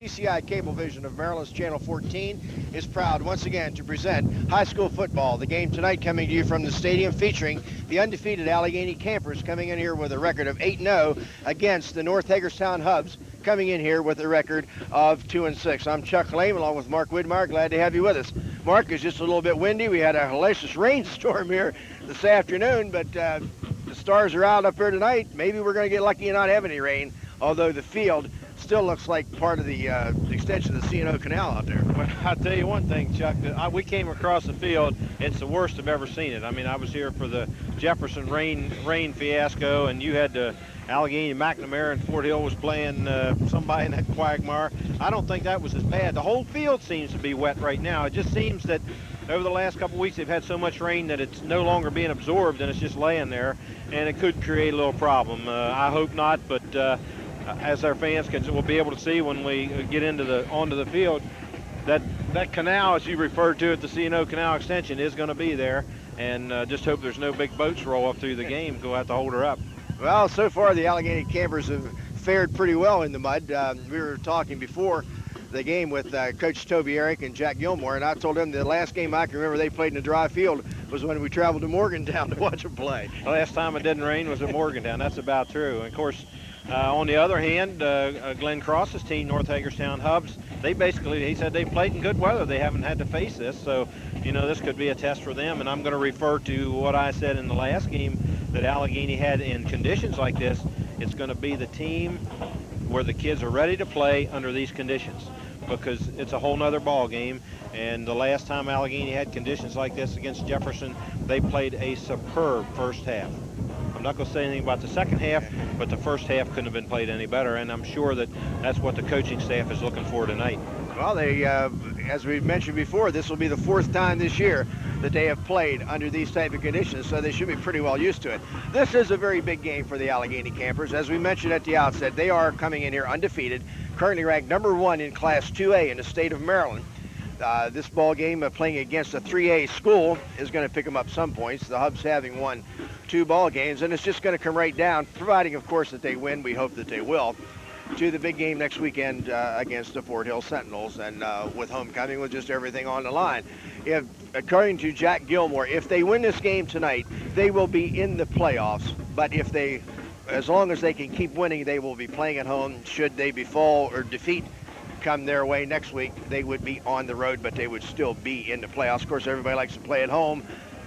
CCI Cablevision of Maryland's Channel 14 is proud once again to present high school football. The game tonight coming to you from the stadium featuring the undefeated Alleghany Campers coming in here with a record of 8-0 against the North Hagerstown Hubs coming in here with a record of 2-6. I'm Chuck Lame along with Mark Widmeyer. Glad to have you with us. Mark, is just a little bit windy. We had a hellacious rainstorm here this afternoon, but the stars are out up here tonight. Maybe we're going to get lucky and not have any rain, although the field still looks like part of the extension of the C&O Canal out there. Well, I'll tell you one thing, Chuck. We came across the field. It's the worst I've ever seen it. I mean, I was here for the Jefferson rain fiasco, and you had Alleghany, McNamara, and Fort Hill was playing somebody in that quagmire. I don't think that was as bad. The whole field seems to be wet right now. It just seems that over the last couple of weeks they've had so much rain that it's no longer being absorbed and it's just laying there, and it could create a little problem. I hope not, but as our fans will be able to see when we get onto the field, that canal, as you referred to it, the C&O Canal extension, is going to be there, and just hope there's no big boats roll up through the game. Go have to hold her up. Well, so far the Alleghany Campers have fared pretty well in the mud. We were talking before the game with Coach Toby Eric and Jack Gilmore, and I told them the last game I can remember they played in a dry field was when we traveled to Morgantown to watch them play. The last time it didn't rain was at Morgantown. That's about true. And of course, on the other hand, Glenn Cross's team, North Hagerstown Hubs, he said they played in good weather. They haven't had to face this, so this could be a test for them. And I'm going to refer to what I said in the last game that Alleghany had in conditions like this. It's going to be the team where the kids are ready to play under these conditions, because it's a whole nother ball game. And the last time Alleghany had conditions like this against Jefferson, they played a superb first half. I'm not going to say anything about the second half, but the first half couldn't have been played any better, and I'm sure that's what the coaching staff is looking for tonight. Well, they, as we mentioned before, this will be the fourth time this year that they have played under these type of conditions, so they should be pretty well used to it. This is a very big game for the Alleghany Campers. As we mentioned at the outset, they are coming in here undefeated, currently ranked #1 in Class 2A in the state of Maryland. This ball game playing against a 3A school is going to pick them up some points. The Hubs having won 2 ball games, and it's just going to come right down, providing, of course, that they win. We hope that they will, to the big game next weekend against the Fort Hill Sentinels, and with homecoming, with just everything on the line. According to Jack Gilmore, if they win this game tonight, they will be in the playoffs. But as long as they can keep winning, they will be playing at home. Should they befall or defeat come their way next week, they would be on the road, but they would still be in the playoffs. Of course, everybody likes to play at home.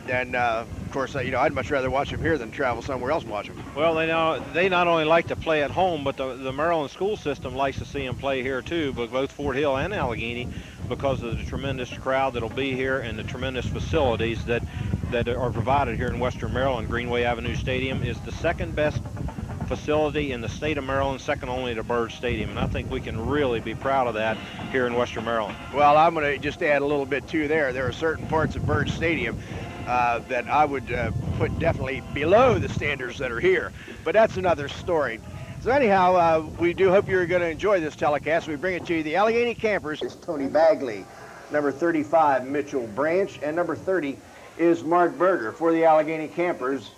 And of course, I'd much rather watch them here than travel somewhere else and watch them. Well, they not only like to play at home, but the Maryland school system likes to see them play here too, but both Fort Hill and Alleghany, because of the tremendous crowd that'll be here and the tremendous facilities that are provided here in Western Maryland. Greenway Avenue Stadium is the second best facility in the state of Maryland, second only to Byrd Stadium, and I think we can really be proud of that here in Western Maryland. Well, I'm going to just add a little bit too there. There are certain parts of Byrd Stadium that I would put definitely below the standards that are here, but that's another story. So anyhow, we do hope you're going to enjoy this telecast. We bring it to you. The Alleghany Campers is Tony Bagley, number 35 Mitchell Branch, and number 30 is Mark Berger. For the Alleghany Campers,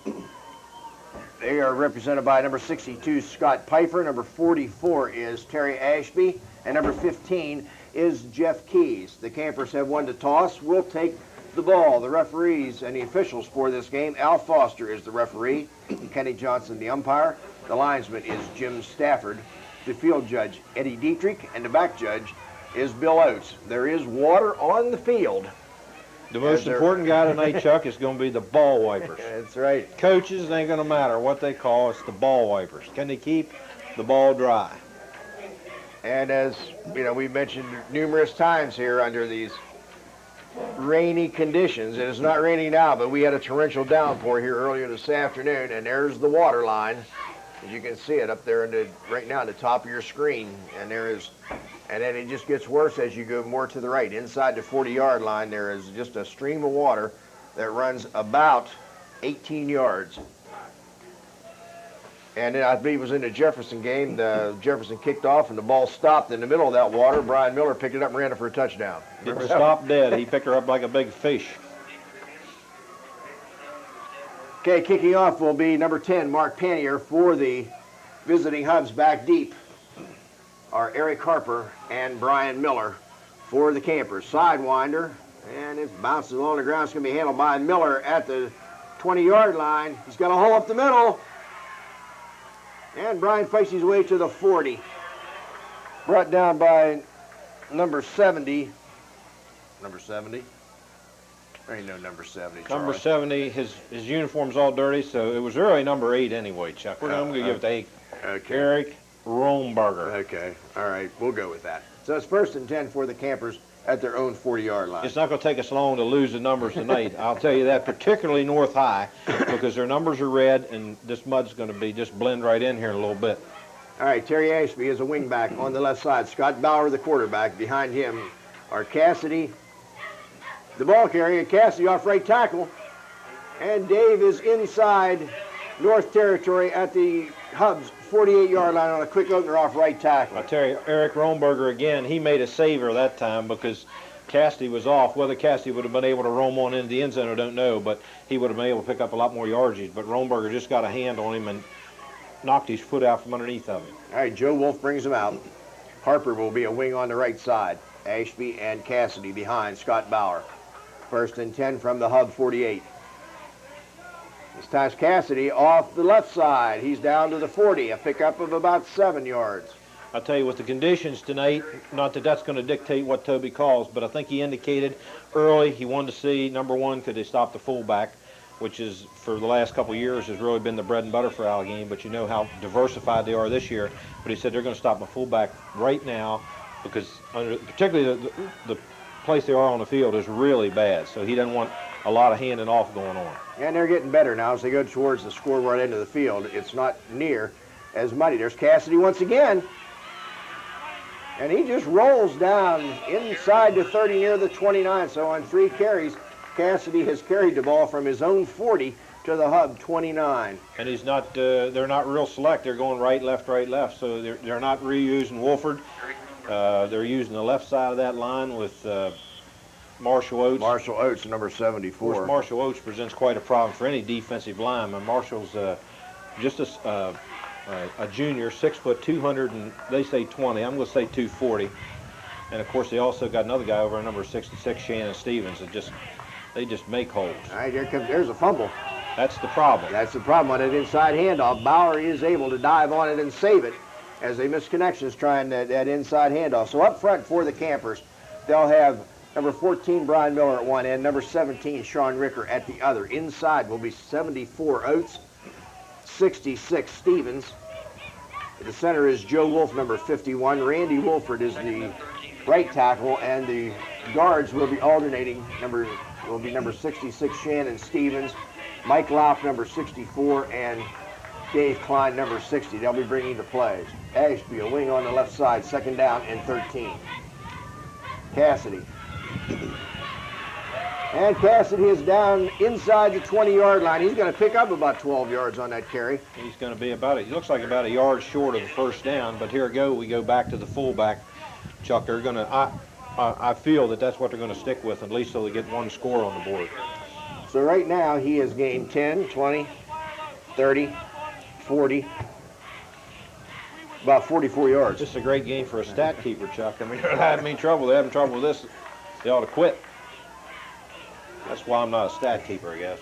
they are represented by number 62 Scott Pfeiffer, number 44 is Terry Ashby, and number 15 is Jeff Keys. The Campers have won the toss. We'll take the ball. The referees and the officials for this game: Al Foster is the referee, Kenny Johnson the umpire, the linesman is Jim Stafford, the field judge Eddie Dietrich, and the back judge is Bill Oates. There is water on the field. The most important guy tonight, Chuck, is going to be the ball wipers. That's right. Coaches, ain't going to matter what they call, it's the ball wipers. Can they keep the ball dry? And as we've mentioned numerous times here under these rainy conditions, it is not raining now, but we had a torrential downpour here earlier this afternoon, and there's the water line. As you can see it up there right now at the top of your screen, and then it just gets worse as you go more to the right. Inside the 40-yard line, there is just a stream of water that runs about 18 yards. And then I believe it was in the Jefferson game. The Jefferson kicked off, and the ball stopped in the middle of that water. Brian Miller picked it up and ran it for a touchdown. Didn't stop dead. He picked her up like a big fish. Okay, kicking off will be number 10, Mark Panier, for the visiting Hubs, back deep. are Eric Harper and Brian Miller for the Campers. Sidewinder, and it bounces along the ground. It's going to be handled by Miller at the 20-yard line. He's got a hole up the middle. And Brian fights his way to the 40. Brought down by number 70. Number 70? There ain't no number 70, Charlie. Number 70, his uniform's all dirty, so it was really number 8 anyway, Chuck. I'm going to give it to 8. Okay. Eric Romberger. Okay, all right, we'll go with that. So it's 1st and 10 for the Campers at their own 40-yard line. It's not going to take us long to lose the numbers tonight. I'll tell you that, particularly North High, because their numbers are red, and this mud's going to be just blend right in here in a little bit. All right, Terry Ashby is a wingback on the left side. Scott Bauer, the quarterback. Behind him are Cassidy, the ball carrier. Cassidy off right tackle. And Dave is inside North Territory at the Hubs 48-yard line on a quick opener off right tackle. I tell you, Eric Romberger, again, he made a saver that time because Cassidy was off. Whether Cassidy would have been able to roam on into the end zone, I don't know, but he would have been able to pick up a lot more yardage. But Romberger just got a hand on him and knocked his foot out from underneath of him. All right, Joe Wolf brings him out. Harper will be a wing on the right side. Ashby and Cassidy behind Scott Bauer. 1st and 10 from the Hub 48. This time's Cassidy off the left side. He's down to the 40, a pickup of about 7 yards. I'll tell you, with the conditions tonight, not that that's going to dictate what Toby calls, but I think he indicated early he wanted to see, number one, could they stop the fullback, which is, for the last couple of years, has really been the bread and butter for Allegheny, but you know how diversified they are this year. But he said they're going to stop my fullback right now because particularly the place they are on the field is really bad, so he doesn't want a lot of handing off going on. And they're getting better now as they go towards the scoreboard end of the field. It's not near as muddy. There's Cassidy once again. And he just rolls down inside the 30 near the 29. So on 3 carries, Cassidy has carried the ball from his own 40 to the Hub 29. And he's not, they're not real select. They're going right, left, so they're not reusing Wolford. They're using the left side of that line with Marshall Oates. Marshall Oates, number 74. Of course, Marshall Oates presents quite a problem for any defensive lineman. Marshall's just a junior, 6 foot, 200, and they say 20. I'm going to say 240. And of course, they also got another guy over at number 66, Shannon Stevens. They just make holes. All right, there's a fumble. That's the problem. That's the problem on that inside handoff. Bauer is able to dive on it and save it as they miss connections trying that inside handoff. So up front for the Campers, they'll have number 14, Brian Miller at one end, number 17, Sean Ricker at the other. Inside will be 74, Oates, 66, Stevens. The center is Joe Wolf, number 51. Randy Wolford is the right tackle, and the guards will be alternating. Will be number 66, Shannon Stevens, Mike Lauf, number 64, and Dave Klein, number 60. They'll be bringing the plays. Ashby, a wing on the left side, 2nd down and 13. Cassidy. And Cassidy is down inside the 20-yard line. He's going to pick up about 12 yards on that carry. He's going to be he looks like about a yard short of the 1st down, but here we go back to the fullback. Chuck, they're going to, I feel that that's what they're going to stick with, at least so they get one score on the board. So right now he has gained 10, 20, 30, 40, about 44 yards. This is a great game for a stat keeper, Chuck. I mean, they're having trouble. They're having trouble with this. They ought to quit. That's why I'm not a stat keeper, I guess.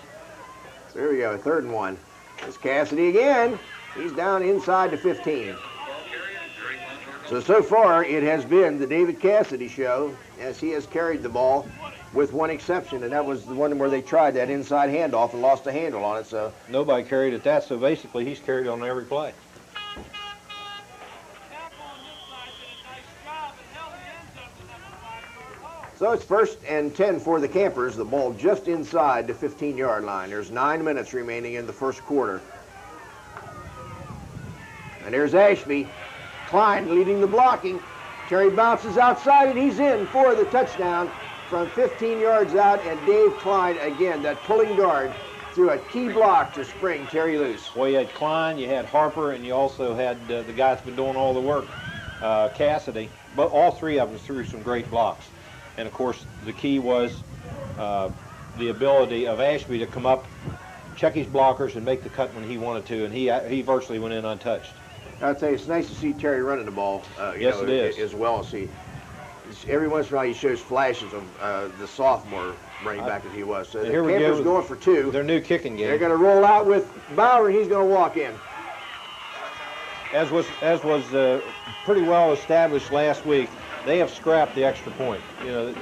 So here we go, 3rd and 1. It's Cassidy again. He's down inside the 15. So far, it has been the David Cassidy show as he has carried the ball with one exception, and that was the one where they tried that inside handoff and lost a handle on it. So nobody carried at that, so basically he's carried on every play. So it's 1st and 10 for the Campers. The ball just inside the 15-yard line. There's 9 minutes remaining in the 1st quarter. And there's Ashby. Klein leading the blocking. Terry bounces outside, and he's in for the touchdown from 15 yards out. And Dave Klein, again, that pulling guard, threw a key block to spring Terry loose. Well, you had Klein, you had Harper, and you also had the guy that's been doing all the work, Cassidy. But all 3 of them threw some great blocks. And, of course, the key was the ability of Ashby to come up, check his blockers, and make the cut when he wanted to, and he virtually went in untouched. I'll tell you, it's nice to see Terry running the ball. Yes, it is. As well as every once in a while he shows flashes of the sophomore running back that he was. So the Campers going for 2. Their new kicking game. They're going to roll out with Bauer. He's going to walk in. As was pretty well established last week, they have scrapped the extra point. You know,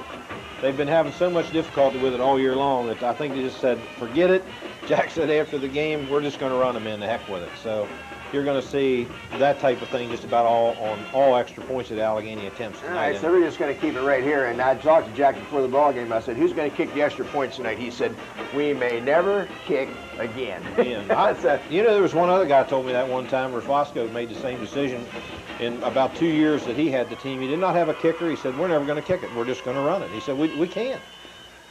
they've been having so much difficulty with it all year long that I think they just said, forget it. Jack said after the game, we're just going to run them in, the heck with it. So you're going to see that type of thing just about all extra points that Alleghany attempts tonight. All right, so we're just going to keep it right here. And I talked to Jack before the ball game. I said, who's going to kick the extra points tonight? He said, we may never kick again. You know, there was one other guy told me that one time where Fosco made the same decision in about 2 years that he had the team. He did not have a kicker. He said, we're never going to kick it. We're just going to run it. He said, we can't.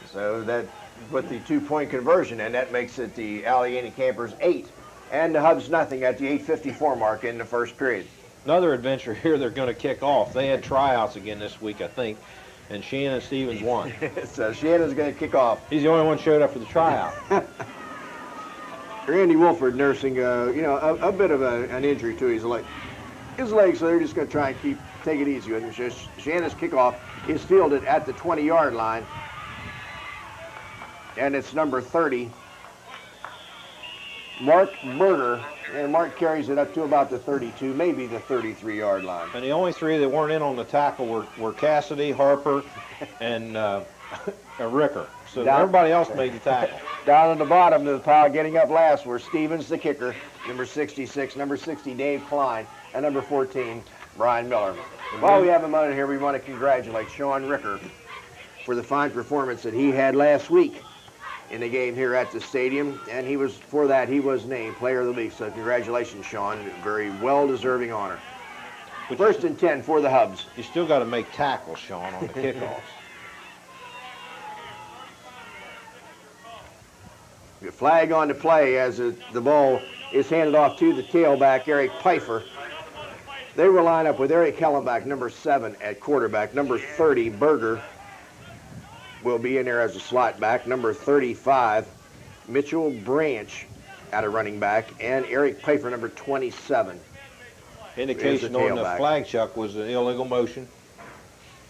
So that with the 2-point conversion, and that makes it the Alleghany Campers 8. And the Hubs nothing at the 8:54 mark in the first period. Another adventure here they're going to kick off. They had tryouts again this week, I think, and Shannon Stevens won. So Shannon's going to kick off. He's the only one showed up for the tryout. Randy Wolford nursing, a bit of an injury to his leg. So they're just going to try and take it easy with him. Shannon's kickoff is fielded at the 20-yard line, and it's number 30. Mark Berger, and Mark carries it up to about the 32, maybe the 33-yard line. And the only 3 that weren't in on the tackle were Cassidy, Harper, and Ricker. So everybody else made the tackle. Down at the bottom of the pile, getting up last, were Stevens, the kicker, number 66, number 60, Dave Klein, and number 14, Brian Miller. While we have a moment here, we want to congratulate Sean Ricker for the fine performance that he had last week in the game here at the stadium, and he was named Player of the Week. So congratulations, Sean. Very well-deserving honor. First and 10 for the Hubs. You still got to make tackles, Sean, on the kickoffs. The flag on the play as the ball is handed off to the tailback, Eric Pfeiffer. They will line up with Eric Hellenbach, number 7 at quarterback, number 30, Berger, will be in there as a slot back. Number 35, Mitchell Branch at a running back, and Eric Pfeiffer, number 27. Indication on the flag, Chuck, was an illegal motion.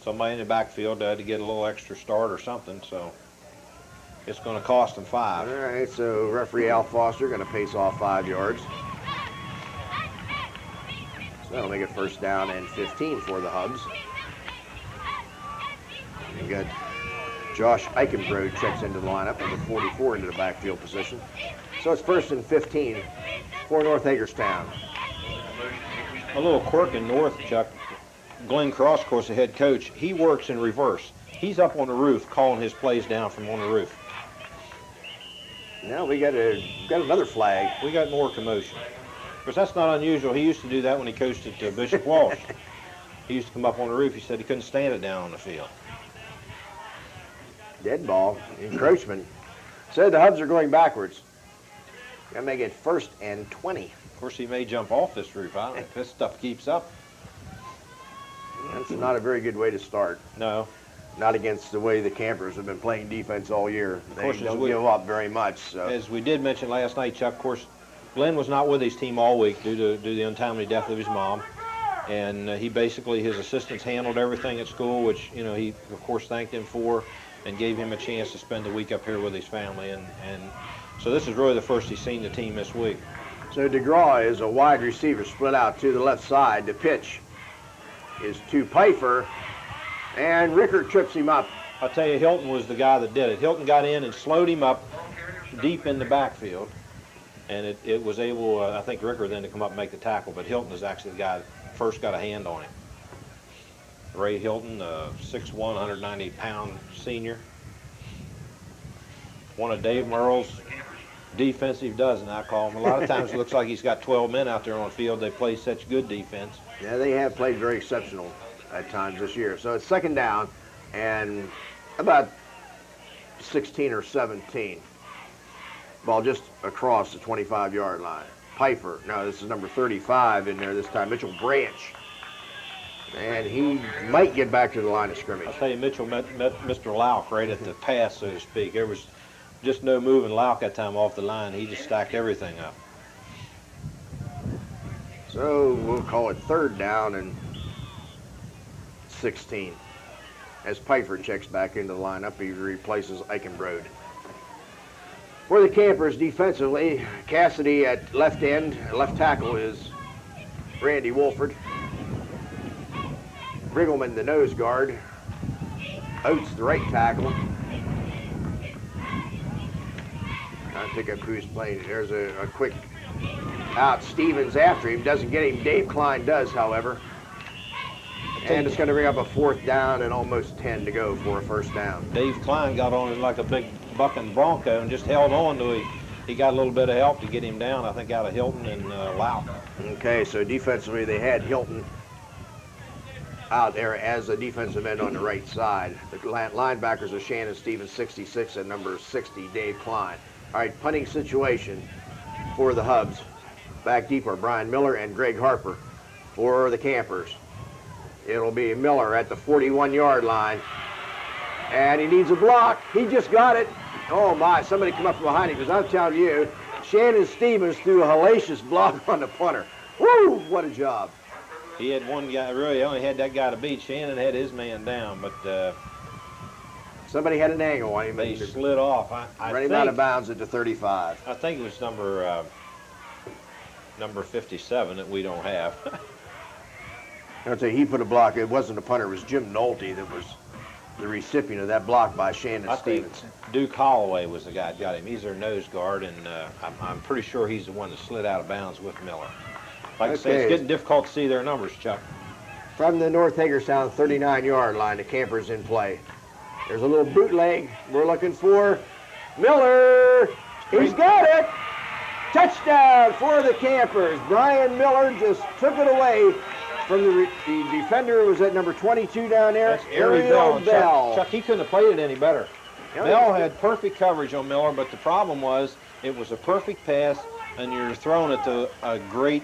Somebody in the backfield had to get a little extra start or something, so it's going to cost them 5. All right, so referee Al Foster going to pace off 5 yards. So that'll make it first down and 15 for the Hubs. You got Josh Eichenbrod checks into the lineup, number 44 into the backfield position. So it's first and 15 for North Hagerstown. A little quirk in North, Chuck. Glenn Cross, of course, the head coach, he works in reverse. He's up on the roof calling his plays down from on the roof. Now we got another flag. We got more commotion. Of course, that's not unusual. He used to do that when he coached at Bishop Walsh. He used to come up on the roof. He said he couldn't stand it down on the field. Dead ball, encroachment. So the Hubs are going backwards. Gonna make it first and 20. Of course, he may jump off this roof. I don't know if this stuff keeps up. That's not a very good way to start. No. Not against the way the Campers have been playing defense all year. They don't give up very much. So. As we did mention last night, Chuck, of course, Glenn was not with his team all week due to the untimely death of his mom. And his assistants handled everything at school, which, he, of course, thanked him for and gave him a chance to spend the week up here with his family. And so this is really the first he's seen the team this week. So DeGraw is a wide receiver split out to the left side. The pitch is to Pfeiffer, and Ricker trips him up. I'll tell you, Hilton was the guy that did it. Hilton got in and slowed him up deep in the backfield, and it was able, I think, Ricker then to come up and make the tackle, but Hilton is actually the guy that first got a hand on him. Ray Hilton, 6'1", 190-pound senior. One of Dave Merle's defensive dozen, I call him. A lot of times it looks like he's got 12 men out there on the field. They play such good defense. Yeah, they have played very exceptional at times this year. So it's second down and about 16 or 17. Ball just across the 25-yard line. Pfeiffer, no, this is number 35 in there this time, Mitchell Branch. And he might get back to the line of scrimmage. I'll tell you, Mitchell met Mr. Lauk right at the pass, so to speak. There was just no moving Lauk that time off the line. He just stacked everything up. So we'll call it 3rd down and 16. As Pfeiffer checks back into the lineup, he replaces Eichenbrode. For the Campers defensively, Cassidy at left end, left tackle is Randy Wolford. Briggleman, the nose guard. Oates, the right tackle. Trying to pick up who's playing. There's a quick out. Stevens after him, doesn't get him. Dave Klein does, however. And it's going to bring up a 4th down and almost 10 to go for a 1st down. Dave Klein got on it like a big bucking bronco and just held on to him. He got a little bit of help to get him down, I think, out of Hilton and Lau. Okay, so defensively they had Hilton out there as a defensive end on the right side. The linebackers are Shannon Stevens, 66, and number 60, Dave Klein. All right, punting situation for the Hubs. Back deep are Brian Miller and Greg Harper for the Campers. It'll be Miller at the 41-yard line. And he needs a block. He just got it. Oh, my. Somebody come up from behind him, because I'm telling you, Shannon Stevens threw a hellacious block on the punter. Woo! What a job. He had one guy, really only had that guy to beat. Shannon had his man down, but somebody had an angle on him. They slid off. I ran him out of bounds at the 35. I think it was number 57 that we don't have. I'll tell you, he put a block. It wasn't a punter. It was Jim Nolte that was the recipient of that block by Shannon Stevens. Duke Holloway was the guy that got him. He's their nose guard, and I'm pretty sure he's the one that slid out of bounds with Miller. Like I say, it's getting difficult to see their numbers, Chuck. From the North Hagerstown 39-yard line, the Campers in play. There's a little bootleg we're looking for. Miller, he's got it. Touchdown for the Campers. Brian Miller just took it away from the defender. Was at number 22 down there. That's Ariel Bell. Chuck, he couldn't have played it any better. Bell had perfect coverage on Miller, but the problem was it was a perfect pass, and you're throwing it to a great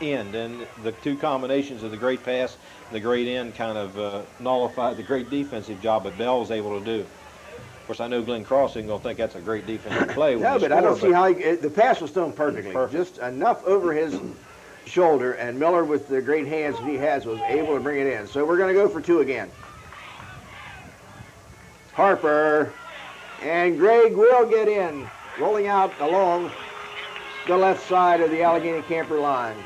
end, and the two combinations of the great pass and the great end kind of nullified the great defensive job that Bell was able to do. Of course, I know Glenn Cross isn't going to think that's a great defensive play. No, but I don't see how the pass was thrown perfectly. Just enough over his shoulder, and Miller, with the great hands he has, was able to bring it in. So we're going to go for 2 again. Harper, and Greg will get in, rolling out along the left side of the Allegany Camper line.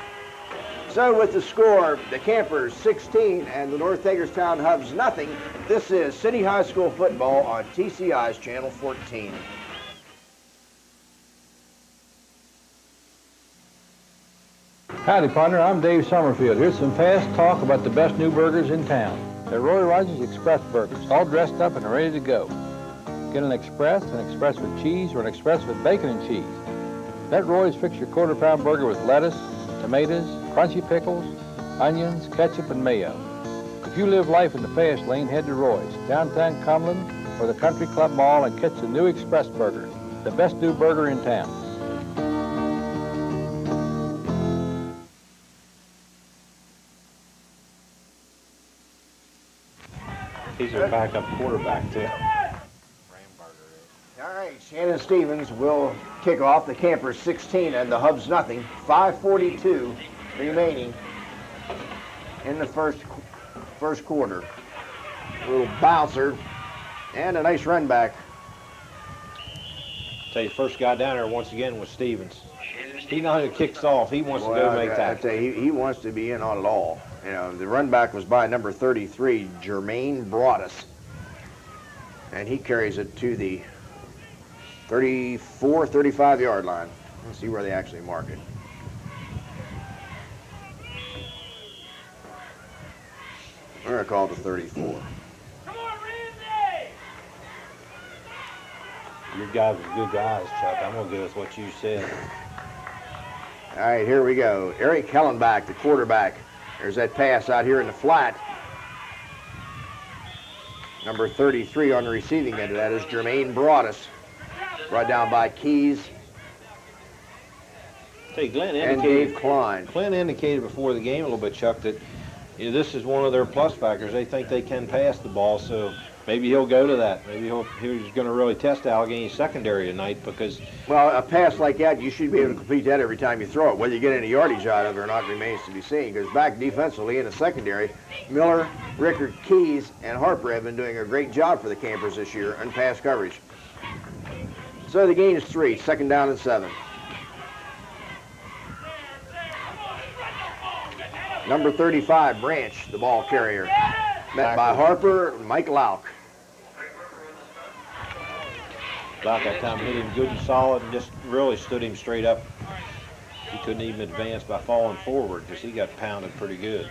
So with the score, the Campers 16 and the North Hagerstown Hubs nothing. This is City High School football on TCI's Channel 14. Howdy, partner. I'm Dave Summerfield. Here's some fast talk about the best new burgers in town. They're Roy Rogers Express burgers, all dressed up and ready to go. Get an express with cheese, or an express with bacon and cheese. Let Roy's fix your quarter-pound burger with lettuce, tomatoes, crunchy pickles, onions, ketchup, and mayo. If you live life in the fast lane, head to Roy's, downtown Cumberland, or the Country Club Mall, and catch the new Express burger, the best new burger in town. He's a backup quarterback, too. All right, Shannon Stevens will kick off. The Campers 16 and the Hubs nothing. 5:42 remaining in the first quarter. A little bouncer and a nice run back. Tell you, first guy down there once again was Stevens. He knows how to kicks off. He wants to go make tackles. I tell you, he wants to be in on it all. You know, the run back was by number 33, Jermaine Broadus, and he carries it to the 34, 35-yard line. Let's see where they actually mark it. We're going to call it the 34. Come on, Randy! Your guys are good guys, Chuck. I'm going to go with what you said. All right, here we go. Eric Kellenbach, the quarterback. There's that pass out here in the flat. Number 33 on the receiving end of that is Jermaine Broadus. Brought down by Keys Hey, Glenn and Dave Klein. Glenn indicated before the game a little bit, Chuck, that this is one of their plus factors. They think they can pass the ball, so maybe he'll go to that. Maybe he's going to really test Allegany secondary tonight because. Well, a pass like that, you should be able to complete that every time you throw it. Whether you get any yardage out of it or not remains to be seen. Because back defensively in the secondary, Miller, Rickard, Keys, and Harper have been doing a great job for the Campers this year on pass coverage. So the gain is 3, 2nd down and 7. Number 35, Branch, the ball carrier. Met by Harper and Mike Lauk. Lauk that time hit him good and solid and just really stood him straight up. He couldn't even advance by falling forward because he got pounded pretty good.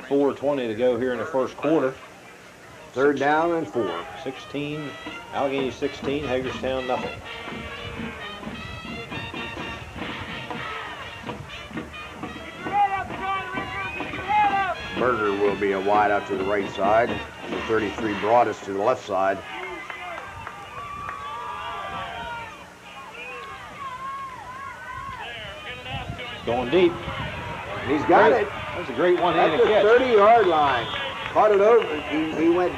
4:20 to go here in the first quarter. 3rd down and 4. 16, Allegany 16, Hagerstown nothing. Berger will be a wide out to the right side. The 33 Broadus to the left side. Going deep. He's got it. That's a great one-handed At catch. the 30-yard line. Caught it over. He went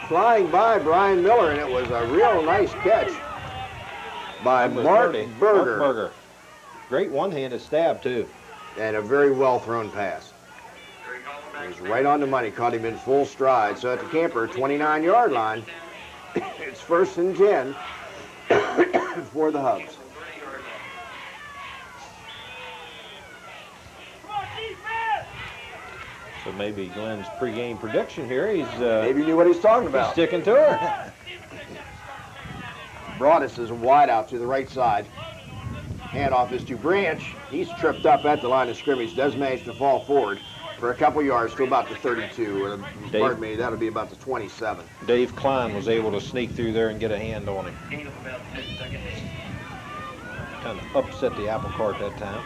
flying by Brian Miller, and it was a real nice catch by Mark Berger. Great one-handed stab, too. And a very well-thrown pass. He's right on the money. Caught him in full stride. So at the Camper 29-yard line, it's 1st and 10 for the Hubs. So maybe Glenn's pregame prediction here, he's maybe knew what he's talking about. Sticking to her. Broadus is wide out to the right side. Handoff is to Branch. He's tripped up at the line of scrimmage. Does manage to fall forward for a couple yards to about the 32. Or, pardon me, that'll be about the 27. Dave Klein was able to sneak through there and get a hand on him. Kind of upset the apple cart that time.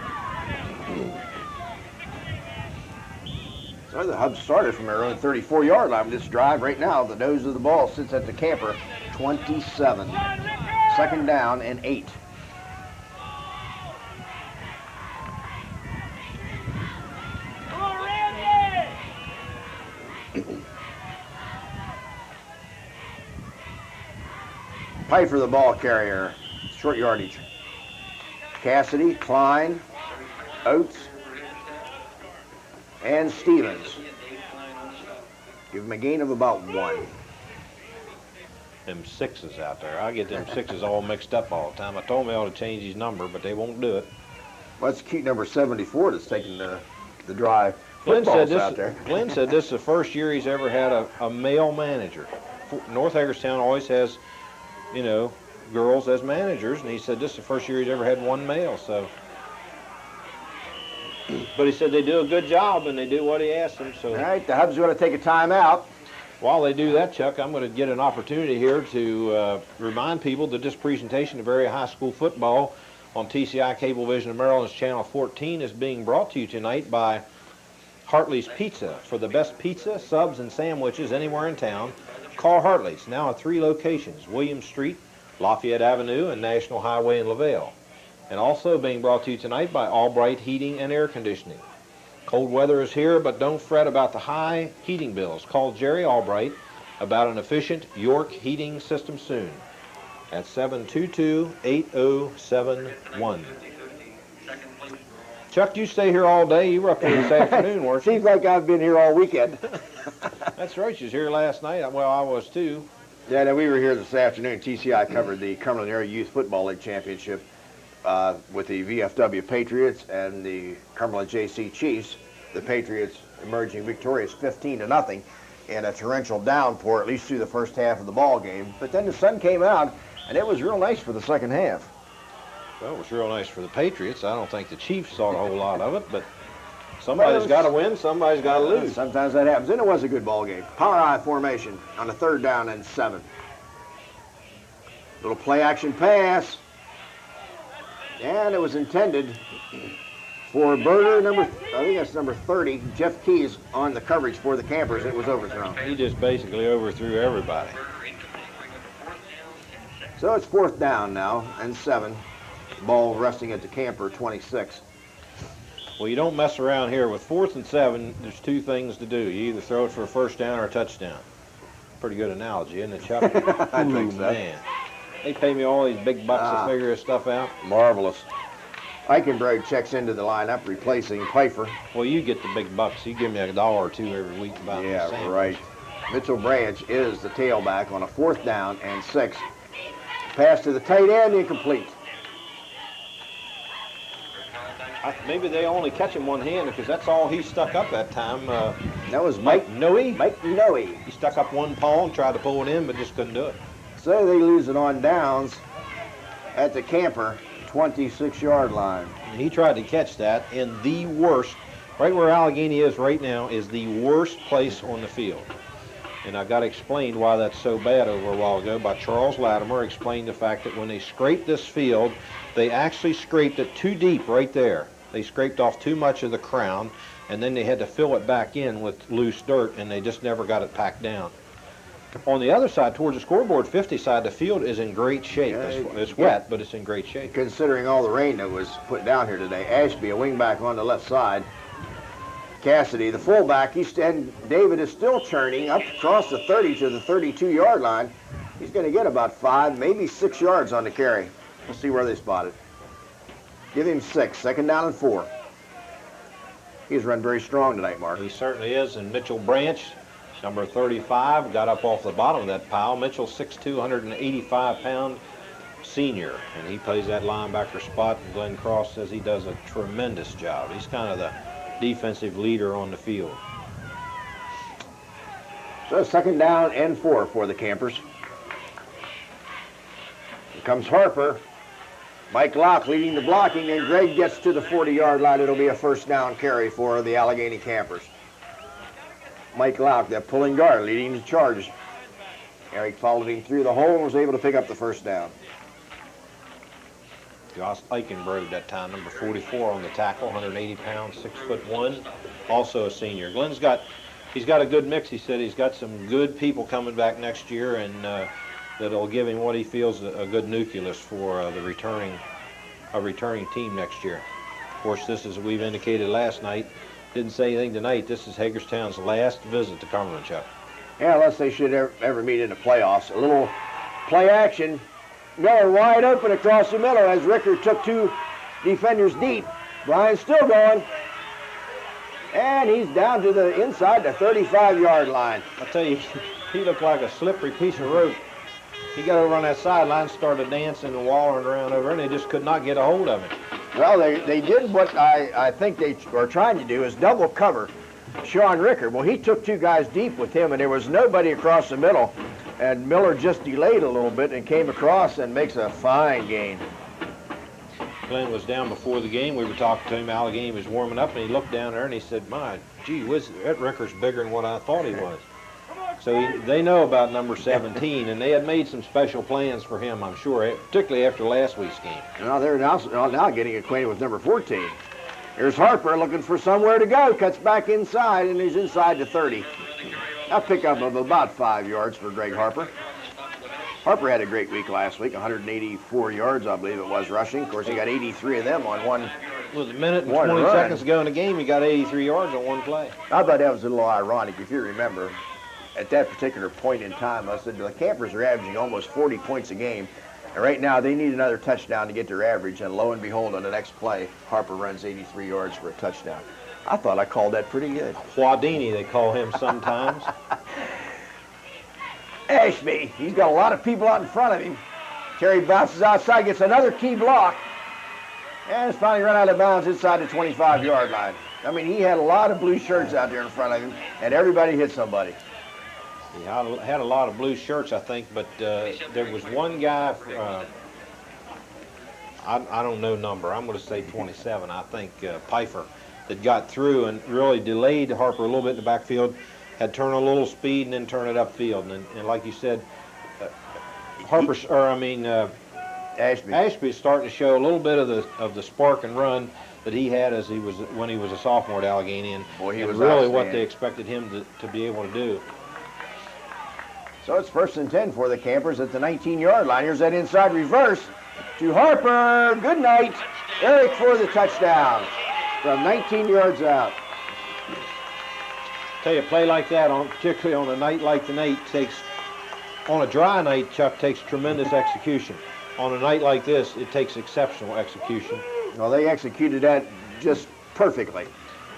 So the Hubs started from their own 34-yard line with this drive. Right now, the nose of the ball sits at the Camper 27. 2nd down and 8. Pfeiffer, the ball carrier, short yardage. Cassidy, Klein, Oates, and Stevens. Give him a gain of about 1. Them 6s out there. I get them 6s all mixed up all the time. I told them I ought to change his number, but they won't do it. Well, that's cute number 74 that's taking the drive. Glenn said, Out there. Glenn said this is the first year he's ever had a male manager. North Hagerstown always has, you know, girls as managers, and he said this is the first year he's ever had one male. So, but he said they do a good job and they do what he asked them. So, all right, the Hubs are going to take a timeout. While they do that, Chuck, I'm going to get an opportunity here to remind people that this presentation of area high school football on TCI Cablevision of Maryland's Channel 14 is being brought to you tonight by Hartley's Pizza. For the best pizza, subs, and sandwiches anywhere in town, call Hartley's, now at 3 locations, Williams Street, Lafayette Avenue, and National Highway in LaVale. And also being brought to you tonight by Albright Heating and Air Conditioning. Cold weather is here, but don't fret about the high heating bills. Call Jerry Albright about an efficient York heating system soon at 722-8071. Chuck, you stay here all day. You were up here this afternoon, weren't you? Seems like I've been here all weekend. That's right. You was here last night. Well, I was too. Yeah, no, we were here this afternoon. TCI covered the Cumberland Area Youth Football League Championship with the VFW Patriots and the Cumberland JC Chiefs. The Patriots emerging victorious 15-0 in a torrential downpour, at least through the first half of the ball game. But then the sun came out, and it was real nice for the second half. Well, it was real nice for the Patriots. I don't think the Chiefs saw a whole lot of it, but somebody's got to win, somebody's got to lose. Sometimes that happens, and it was a good ball game. Power I formation on a 3rd down and 7. Little play action pass, and it was intended for Berger, I think that's number 30, Jeff Keys, on the coverage for the Campers. It was overthrown. He just basically overthrew everybody. So it's 4th down now and 7. Ball resting at the Camper 26. Well, you don't mess around here. With 4th and 7, there's 2 things to do. You either throw it for a 1st down or a touchdown. pretty good analogy, isn't it, Chuck? I think so. Man. They pay me all these big bucks to figure this stuff out. Marvelous. Eichenbrod checks into the lineup, replacing Pfeiffer. Well, you get the big bucks. You give me $1 or $2 every week to buy me a Yeah, sandwich. right. Mitchell Branch is the tailback on a 4th down and 6. Pass to the tight end, incomplete. Maybe they only catch him one hand because that's all he stuck up that time. That was Mike Noe. Noe. He stuck up one paw and tried to pull it in, but just couldn't do it. So they lose it on downs at the camper 26-yard line. And he tried to catch that in the worst, right where Allegany is right now, is the worst place on the field. And I got explained why that's so bad over a while ago by Charles Latimer. Explained the fact that when they scraped this field, they actually scraped it too deep right there. They scraped off too much of the crown, and then they had to fill it back in with loose dirt, and they just never got it packed down. On the other side, towards the scoreboard 50 side, the field is in great shape. It's wet, but it's in great shape. Considering all the rain that was put down here today, Ashby, a wingback on the left side. Cassidy, the fullback, and David is still churning up across the 30 to the 32-yard line. He's going to get about 5, maybe 6 yards on the carry. We'll see where they spot it. Give him 6, 2nd down and 4. He's run very strong tonight, Mark. He certainly is, and Mitchell Branch, number 35, got up off the bottom of that pile. Mitchell, 6'2", 185-pound senior, and he plays that linebacker spot, and Glenn Cross says he does a tremendous job. He's kind of the defensive leader on the field. So 2nd down and 4 for the Campers. Here comes Harper. Mike Locke leading the blocking, and Greg gets to the 40-yard line. It'll be a 1st down carry for the Allegany Campers. Mike Locke, that pulling guard, leading the charge. Eric followed him through the hole and was able to pick up the 1st down. Josh Eichenbrod that time, number 44 on the tackle, 180 pounds, 6'1", also a senior. Glenn's he's got a good mix. He said he's got some good people coming back next year, and that'll give him what he feels a good nucleus for a returning team next year. Of course, this is, we've indicated last night, didn't say anything tonight, this is Hagerstown's last visit to Cumberland, Chuck. Yeah, unless they should ever meet in the playoffs. A little play action. Miller wide open across the middle as Ricker took 2 defenders deep. Brian's still going. And he's down to the inside the 35-yard line. I tell you, he looked like a slippery piece of rope. He got over on that sideline, started dancing and wallowing around over, and they just could not get a hold of him. Well, they did what I think they were trying to do, is double cover Sean Ricker. Well, he took 2 guys deep with him, and there was nobody across the middle. And Miller just delayed a little bit and came across and makes a fine gain. Glenn was down before the game. We were talking to him. Allegany was warming up, and he looked down there and he said, "My gee whiz, that Ricker's bigger than what I thought he was." So they know about number 17, and they had made some special plans for him, I'm sure, particularly after last week's game. Now they're now getting acquainted with number 14. Here's Harper looking for somewhere to go. Cuts back inside, and he's inside the 30. A pickup of about 5 yards for Greg Harper. Harper had a great week last week, 184 yards, I believe it was, rushing. Of course, he got 83 of them on one. Well, a minute and 20 seconds ago in the game, he got 83 yards on one play. I thought that was a little ironic, if you remember. At that particular point in time, I said the Campers are averaging almost 40 points a game. And right now, they need another touchdown to get their average. And lo and behold, on the next play, Harper runs 83 yards for a touchdown. I thought I called that pretty good. Houdini, they call him sometimes. Ashby, he's got a lot of people out in front of him. Terry bounces outside, gets another key block, and it's finally run out of bounds inside the 25-yard line. I mean, he had a lot of blue shirts out there in front of him, and everybody hit somebody. Yeah, I had a lot of blue shirts, I think, but there was one guy, I don't know number, I'm going to say 27, I think, Pfeiffer, that got through and really delayed Harper a little bit in the backfield, had turned a little speed and then turn it upfield. And like you said, Ashby is starting to show a little bit of the spark and run that he had as when he was a sophomore at Allegany, and really what they expected him to be able to do. So it's 1st and 10 for the Campers at the 19-yard line. Here's that inside reverse to Harper. Good night. Eric for the touchdown from 19 yards out. Tell you, a play like that, particularly on a night like tonight, on a dry night, Chuck, takes tremendous execution. On a night like this, it takes exceptional execution. Well, they executed that just perfectly.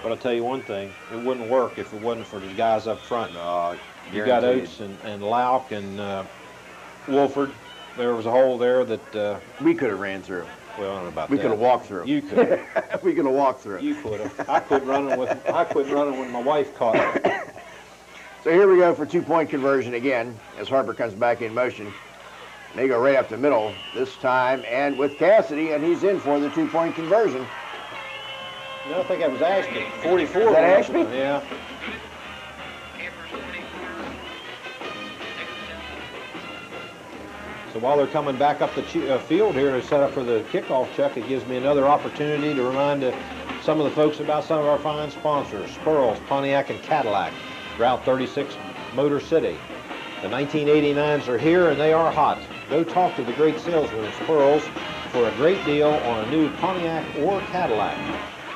But I'll tell you one thing, it wouldn't work if it wasn't for the guys up front. You got Oates and Lauk and Wolford. There was a hole there that... we could have ran through. Well, I don't know about we that. could have walked through. You could. We could have walked through. You could have. I quit running when my wife caught me. So here we go for two-point conversion again as Harper comes back in motion. They go right up the middle this time, and with Cassidy, and he's in for the two-point conversion. No, I think that was Ashby. 44. Is that Ashby? Yeah. So while they're coming back up the field here to set up for the kickoff, Chuck, it gives me another opportunity to remind some of the folks about some of our fine sponsors: Spurls, Pontiac, and Cadillac, Route 36, Motor City. The 1989s are here, and they are hot. Go talk to the great salesman at Spurls for a great deal on a new Pontiac or Cadillac.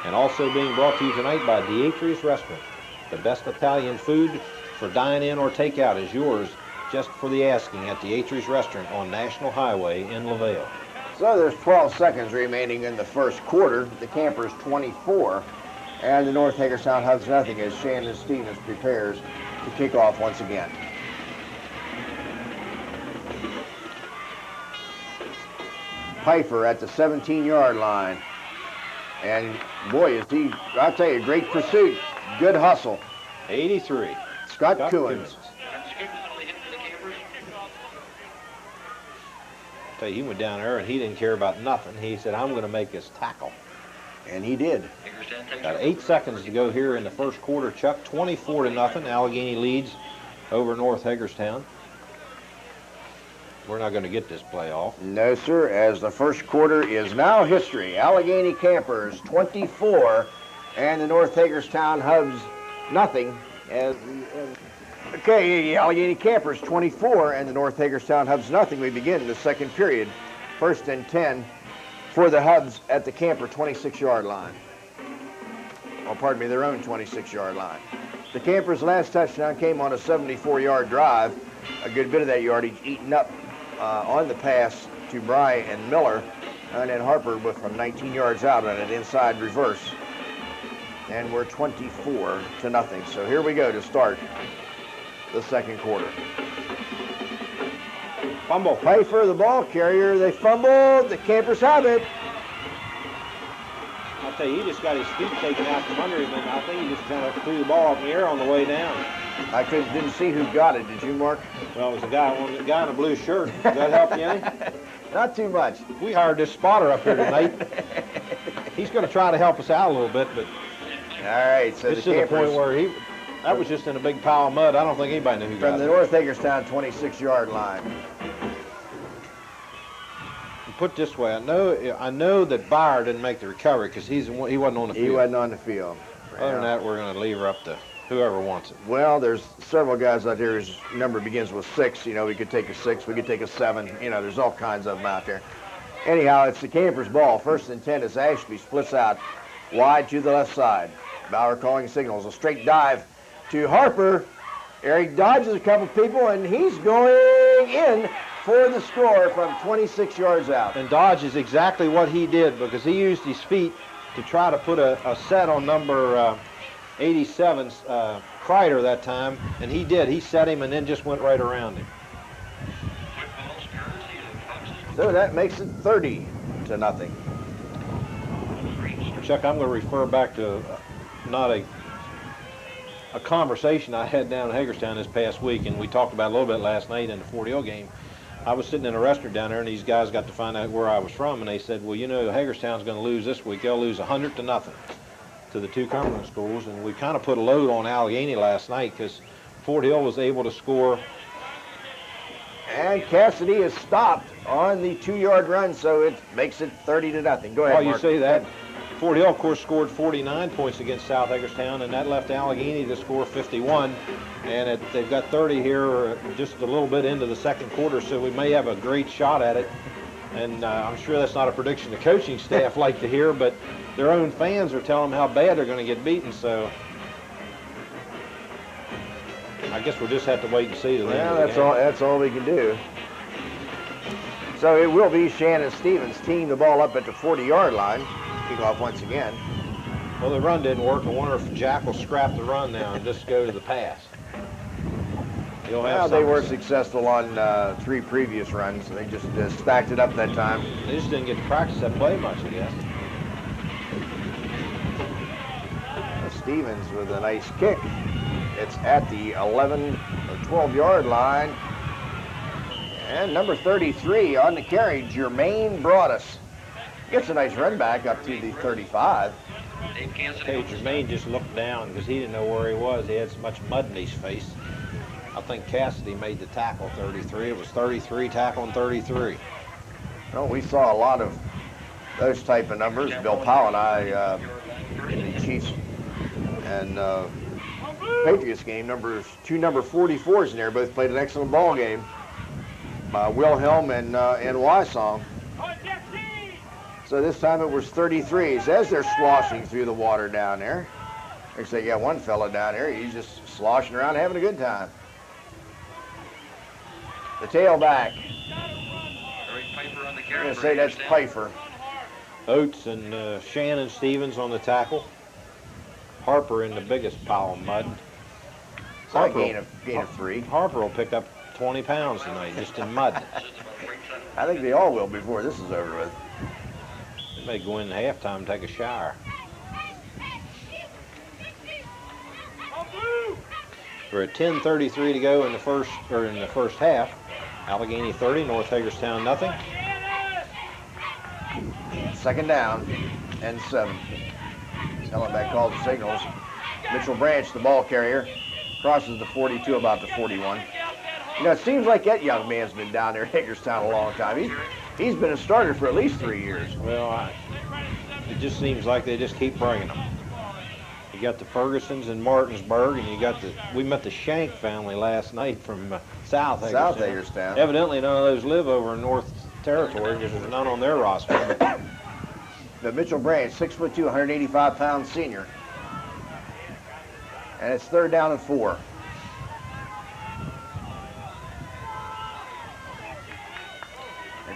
And also being brought to you tonight by Dietrich's Restaurant. The best Italian food for dine-in or takeout is yours, just for the asking, at Dietrich's Restaurant on National Highway in LaVale. So there's 12 seconds remaining in the first quarter. The Campers 24, and the North Hagerstown Hubs nothing as Shannon Stevens prepares to kick off once again. Pfeiffer at the 17-yard line. And boy, is he, I'll tell you, great pursuit. Good hustle. 83. Scott Coons. Tell you, he went down there and he didn't care about nothing. He said, I'm going to make this tackle. And he did. Got 8 seconds to go here in the first quarter, Chuck. 24-0. Allegheny leads over North Hagerstown. We're not going to get this play off. No, sir, as the first quarter is now history. Allegheny Campers 24 and the North Hagerstown Hubs nothing. Okay, Allegheny Campers 24 and the North Hagerstown Hubs nothing. We begin the second period. 1st and 10 for the Hubs at the Camper 26-yard line. Oh, pardon me, their own 26-yard line. The Campers' last touchdown came on a 74-yard drive. A good bit of that yardage eaten up on the pass to Bry and Miller, and then Harper from 19 yards out on an inside reverse. And we're 24-0. So here we go to start the second quarter. Fumble. Pfeiffer, the ball carrier. They fumbled. The Campers have it. I'll tell you, he just got his feet taken out from under him, and I think he just kind of threw the ball up in the air on the way down. I didn't see who got it. Did you, Mark? Well, it was a guy in a blue shirt. Does that help you any? Not too much. We hired this spotter up here tonight. He's going to try to help us out a little bit, but all right. So this is the point where that was just in a big pile of mud. I don't think anybody knew who got it. From the North Hagerstown 26-yard line. Put it this way, I know that Byer didn't make the recovery because he wasn't on the field. He wasn't on the field. Other than that, we're going to leave her up to whoever wants it. Well, there's several guys out there whose number begins with 6. You know, we could take a 6, we could take a 7. You know, there's all kinds of them out there. Anyhow, it's the Campers' ball. 1st and 10 as Ashby splits out wide to the left side. Bauer calling signals. A straight dive to Harper. Eric dodges a couple people, and he's going in for the score from 26 yards out. And Dodge is exactly what he did because he used his feet to try to put a set on number 87's Kreider that time, and he did. He set him and then just went right around him. So that makes it 30-0. Chuck, I'm going to refer back to not a conversation I had down in Hagerstown this past week, and we talked about it a little bit last night in the Fort Hill game. I was sitting in a restaurant down there, and these guys got to find out where I was from, and they said, well, you know, Hagerstown's going to lose this week. They'll lose 100-0 to the two Cumberland schools, and we kind of put a load on Allegheny last night because Fort Hill was able to score. And Cassidy is stopped on the 2-yard run, so it makes it 30-0. Go ahead, While Mark. you say that, Fort Hill, of course, scored 49 points against South Hagerstown, and that left Allegheny to score 51. And they've got 30 here just a little bit into the second quarter, so we may have a great shot at it. And I'm sure that's not a prediction the coaching staff like to hear, but their own fans are telling them how bad they're going to get beaten. So I guess we'll just have to wait and see. Well, that's all we can do. So it will be Shannon Stevens teeing the ball up at the 40-yard line. Kick off once again. Well, the run didn't work. I wonder if Jack will scrap the run now and just go to the pass. Well, they were successful on 3 previous runs. They just stacked it up that time. They just didn't get to practice that play much, I guess. Stevens with a nice kick. It's at the 11 or 12-yard line. And number 33 on the carry, Jermaine Broadus. Gets a nice run back up to the 35. Okay, Jermaine just looked down because he didn't know where he was. He had so much mud in his face. I think Cassidy made the tackle 33. It was 33 tackling 33. Well, we saw a lot of those type of numbers. Bill Powell and I in the Chiefs and Patriots game, two number 44s in there, both played an excellent ball game. Wilhelm and Wysong. So this time it was 33s as they're sloshing through the water down there. Looks like you got one fella down there. He's just sloshing around having a good time. The tailback. I'm going to say that's Pfeiffer. Oates and Shannon Stevens on the tackle. Harper in the biggest pile of mud. Harper, gain of 3. Harper will pick up 20 pounds tonight just in mud. I think they all will before this is over with. They may go in halftime and take a shower. We're at 10:33 to go in the first half. Allegheny 30, North Hagerstown nothing. Second down and 7. Hellenbeck calls the signals. Mitchell Branch, the ball carrier, crosses the 42, about the 41. You know, it seems like that young man's been down there in Hagerstown a long time. He's been a starter for at least 3 years. Well, it just seems like they just keep bringing them. You got the Fergusons in Martinsburg, and you got we met the Shank family last night from South Hagerstown. Evidently, none of those live over in North Territory because there's none on their roster. But Mitchell Branch, 6'2", 185-pound senior. And it's 3rd down and 4.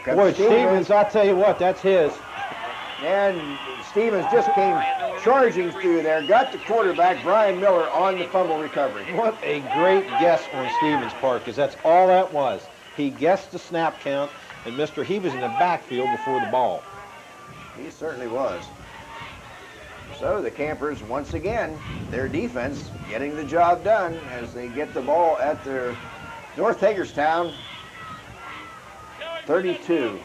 Boy, Stevens, I tell you what, that's his. And Stevens just came charging through there, got the quarterback, Brian Miller, on the fumble recovery. What a great guess on Stevens' part, because that's all that was. He guessed the snap count, and he was in the backfield before the ball. He certainly was. So the Campers, once again, their defense getting the job done as they get the ball at their North Hagerstown 32.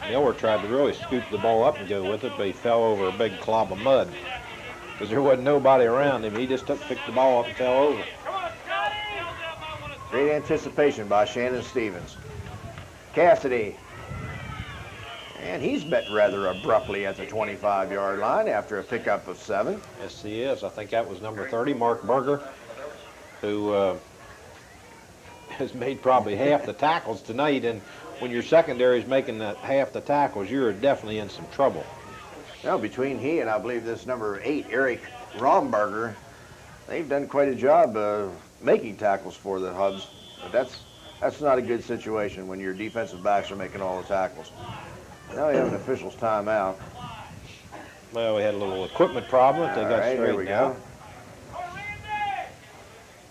Miller tried to really scoop the ball up and go with it, but he fell over a big clob of mud because there wasn't nobody around him. He just picked the ball up and fell over. Great anticipation by Shannon Stevens. Cassidy. And he's met rather abruptly at the 25-yard line after a pickup of 7. Yes, he is. I think that was number 30, Mark Berger, who has made probably half the tackles tonight. And when your secondary is making half the tackles, you're definitely in some trouble. Now, between he and I believe this number 8, Eric Romberger, they've done quite a job making tackles for the Hubs. But that's not a good situation when your defensive backs are making all the tackles. Now we have an official's timeout. Well, we had a little equipment problem. They got straightened here we go.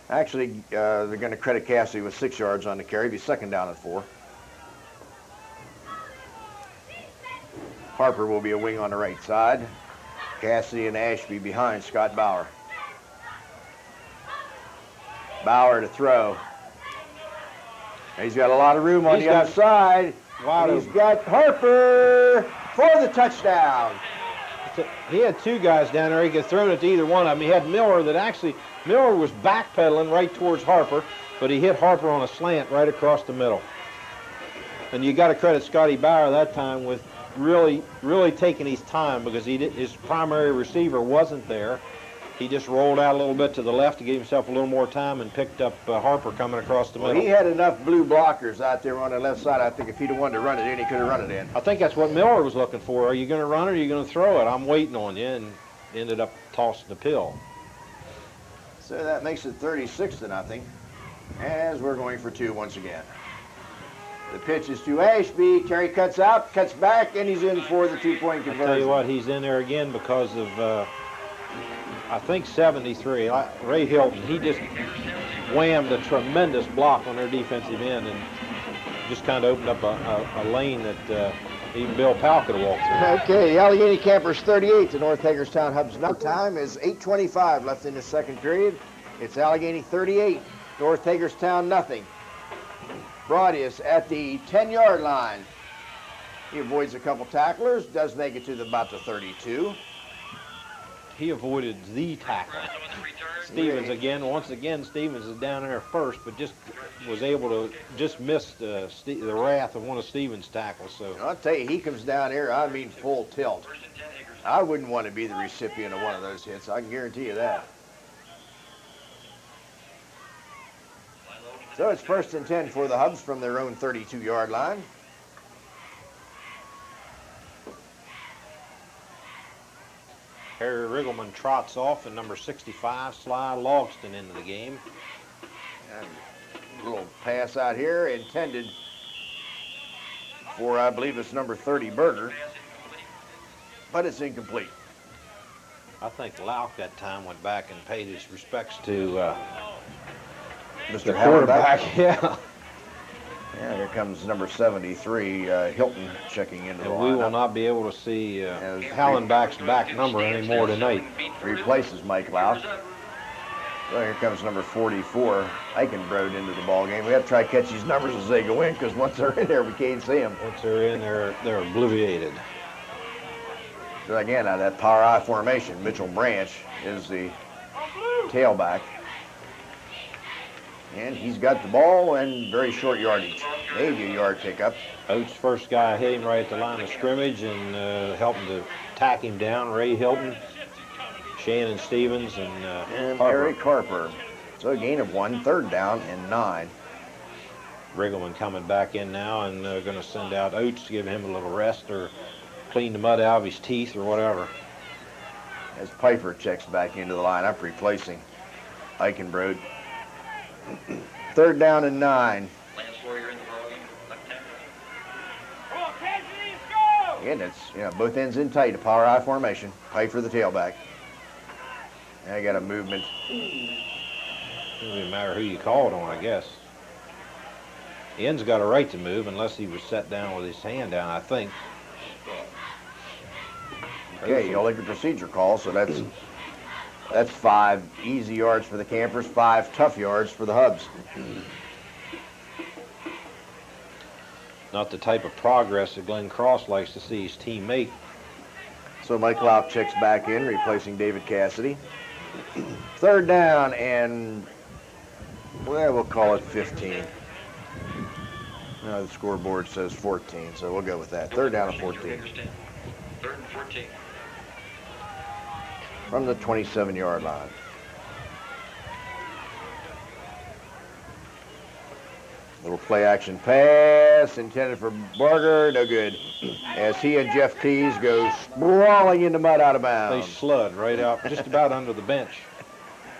Actually, they're going to credit Cassidy with 6 yards on the carry. Be 2nd down and 4. Harper will be a wing on the right side. Cassidy and Ashby behind Scott Bauer. Bauer to throw. He's got a lot of room on the other side. He's got Harper for the touchdown. He had 2 guys down there. He could throw it to either one of them. He had Miller Miller was backpedaling right towards Harper, but he hit Harper on a slant right across the middle. And you got to credit Scotty Bauer that time with really taking his time because his primary receiver wasn't there. He just rolled out a little bit to the left to give himself a little more time and picked up Harper coming across the middle. Well, he had enough blue blockers out there on the left side. I think if he'd have wanted to run it in, he could have run it in. I think that's what Miller was looking for. Are you going to run it or are you going to throw it? I'm waiting on you, and ended up tossing the pill. So that makes it 36-0, as we're going for 2 once again. The pitch is to Ashby. Terry cuts out, cuts back, and he's in for the 2-point conversion. I tell you what, he's in there again because of, I think, 73. Ray Hilton, he just whammed a tremendous block on their defensive end and just kind of opened up a lane that even Bill Powell could have walked through. Okay, the Allegheny Campers 38 to North Hagerstown Hubs. No time is 8:25 left in the second period. It's Allegheny 38, North Hagerstown nothing. Broadius at the 10-yard line. He avoids a couple tacklers, does make it to about the 32. He avoided the tackle. Stevens again, once again, Stevens is down there first, but just was able to just miss the wrath of one of Stevens' tackles. So I'll tell you, he comes down here, I mean full tilt. I wouldn't want to be the recipient of one of those hits, I can guarantee you that. So it's 1st and 10 for the Hubs from their own 32-yard line. Harry Riggleman trots off, and number 65, Sly Logston, into the game. And a little pass out here intended for, I believe it's number 30, Berger. But it's incomplete. I think Lauk that time went back and paid his respects to Mr. quarterback. Yeah. Yeah, here comes number 73, Hilton, checking into the And lineup. we will not be able to see Hallenbach's back number anymore tonight. Replaces Mike Lauk. So here comes number 44, Eichenbrod, into the ball game. We have to try to catch these numbers as they go in, because once they're in there, we can't see them. Once they're in, they're obliviated. So again, out of that power I formation, Mitchell Branch is the tailback. And he's got the ball and very short yardage. Maybe a yard pickup. Oates' first guy hit him right at the line of scrimmage and helping to tack him down. Ray Hilton, Shannon Stevens, and Harper. Eric Harper. So a gain of 1, 3rd down and 9. Riggleman coming back in now and going to send out Oates to give him a little rest or clean the mud out of his teeth or whatever. As Piper checks back into the lineup, replacing Eichenbrod. 3rd down and 9. Again, it's both ends in tight, a power I formation. Piper the tailback. And I got a movement. It doesn't matter who you call it on, I guess. The end's got a right to move unless he was set down with his hand down, I think. Okay, you'll like a procedure call, so that's 5 easy yards for the Campers, 5 tough yards for the Hubs. Not the type of progress that Glenn Cross likes to see his team make. So Mike Lauk checks back in, replacing David Cassidy. 3rd down and, well, we'll call it 15. No, the scoreboard says 14, so we'll go with that. 3rd down and 14. 3rd and 14. From the 27-yard line. Little play action pass intended for Barger, no good. As he and Jeff Tees go sprawling into mud out of They bounds. slud right out, just about under the bench.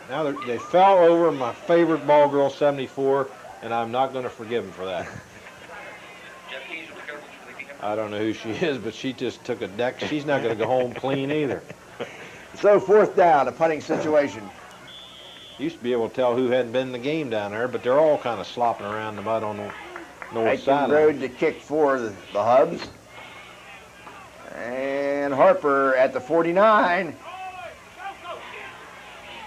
Now they fell over my favorite ball girl, 74, and I'm not going to forgive him for that. I don't know who she is, but she just took a deck. She's not going to go home clean either. So 4th down, a punting situation. Used to be able to tell who hadn't been in the game down there, but they're all kind of slopping around the mud on the north side. Road to kick for the Hubs. And Harper at the 49.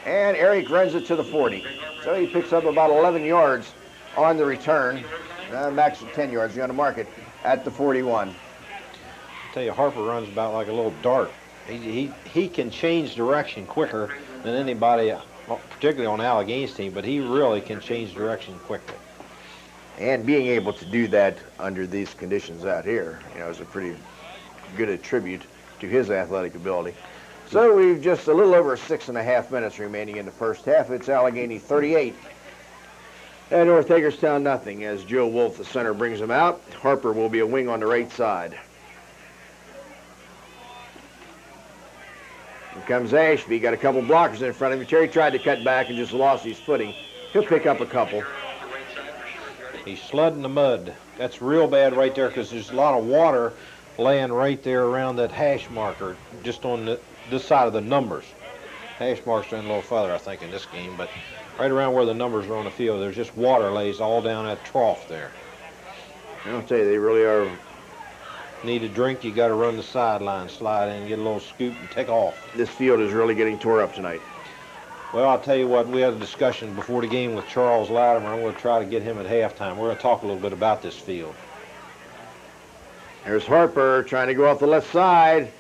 And Eric runs it to the 40. So he picks up about 11 yards on the return. Max of 10 yards. You're going to mark it at the 41. I tell you, Harper runs about like a little dart. He can change direction quicker than anybody, particularly on Allegany's team, but he really can change direction quickly. And being able to do that under these conditions out here, is a pretty good attribute to his athletic ability. So we've just a little over 6.5 minutes remaining in the first half. It's Allegheny 38. And North Hagerstown nothing, as Joe Wolf, the center, brings him out. Harper will be a wing on the right side. comes Ashby, got a couple blockers in front of him. Terry tried to cut back and just lost his footing. He'll pick up a couple. He's sludding the mud. That's real bad right there because there's a lot of water laying right there around that hash marker, just on this side of the numbers. Hash marks are in a little further, I think, in this game, but right around where the numbers are on the field, there's just water lays all down that trough there. I'll tell you, they really are. Need a drink, you got to run the sideline, slide in, get a little scoop, and take off. This field is really getting tore up tonight. Well, I'll tell you what, we had a discussion before the game with Charles Latimer. I'm going to try to get him at halftime. We're going to talk a little bit about this field. There's Harper trying to go off the left side,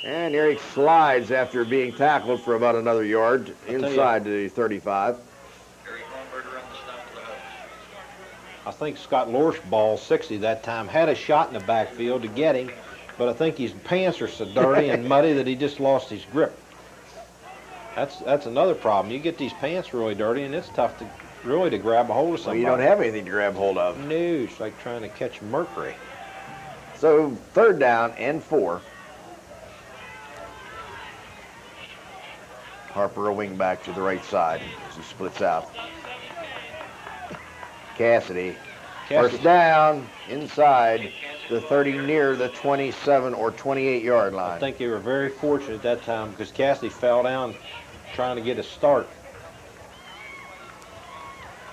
and there he slides after being tackled for about another yard inside the 35. I think Scott Lorsch, ball 60 that time, had a shot in the backfield to get him, but I think his pants are so dirty and muddy that he just lost his grip. That's another problem. You get these pants really dirty, and it's tough to really to grab a hold of somebody. Well, you don't have anything to grab hold of. No, it's like trying to catch mercury. So 3rd down and 4. Harper a wing back to the right side as he splits out. Cassidy. First down inside the 30, near the 27 or 28 yard line. I think they were very fortunate at that time because Cassidy fell down trying to get a start.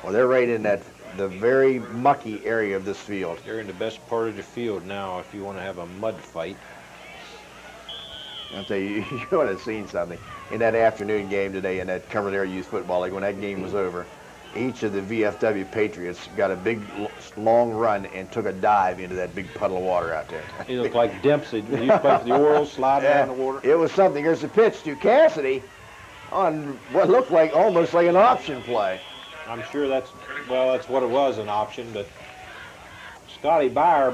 Well, they're right in the very mucky area of this field. They're in the best part of the field now if you want to have a mud fight. I'll tell you, you would have seen something in that afternoon game today in that Coverdale Youth Football League when that game was over. Each of the VFW Patriots got a big, long run and took a dive into that big puddle of water out there. He looked like Dempsey. He used to play for the Orioles, slide down the water. It was something. There's a pitch to Cassidy on what looked like almost like an option play. I'm sure that's what it was, an option, but Scotty Beyer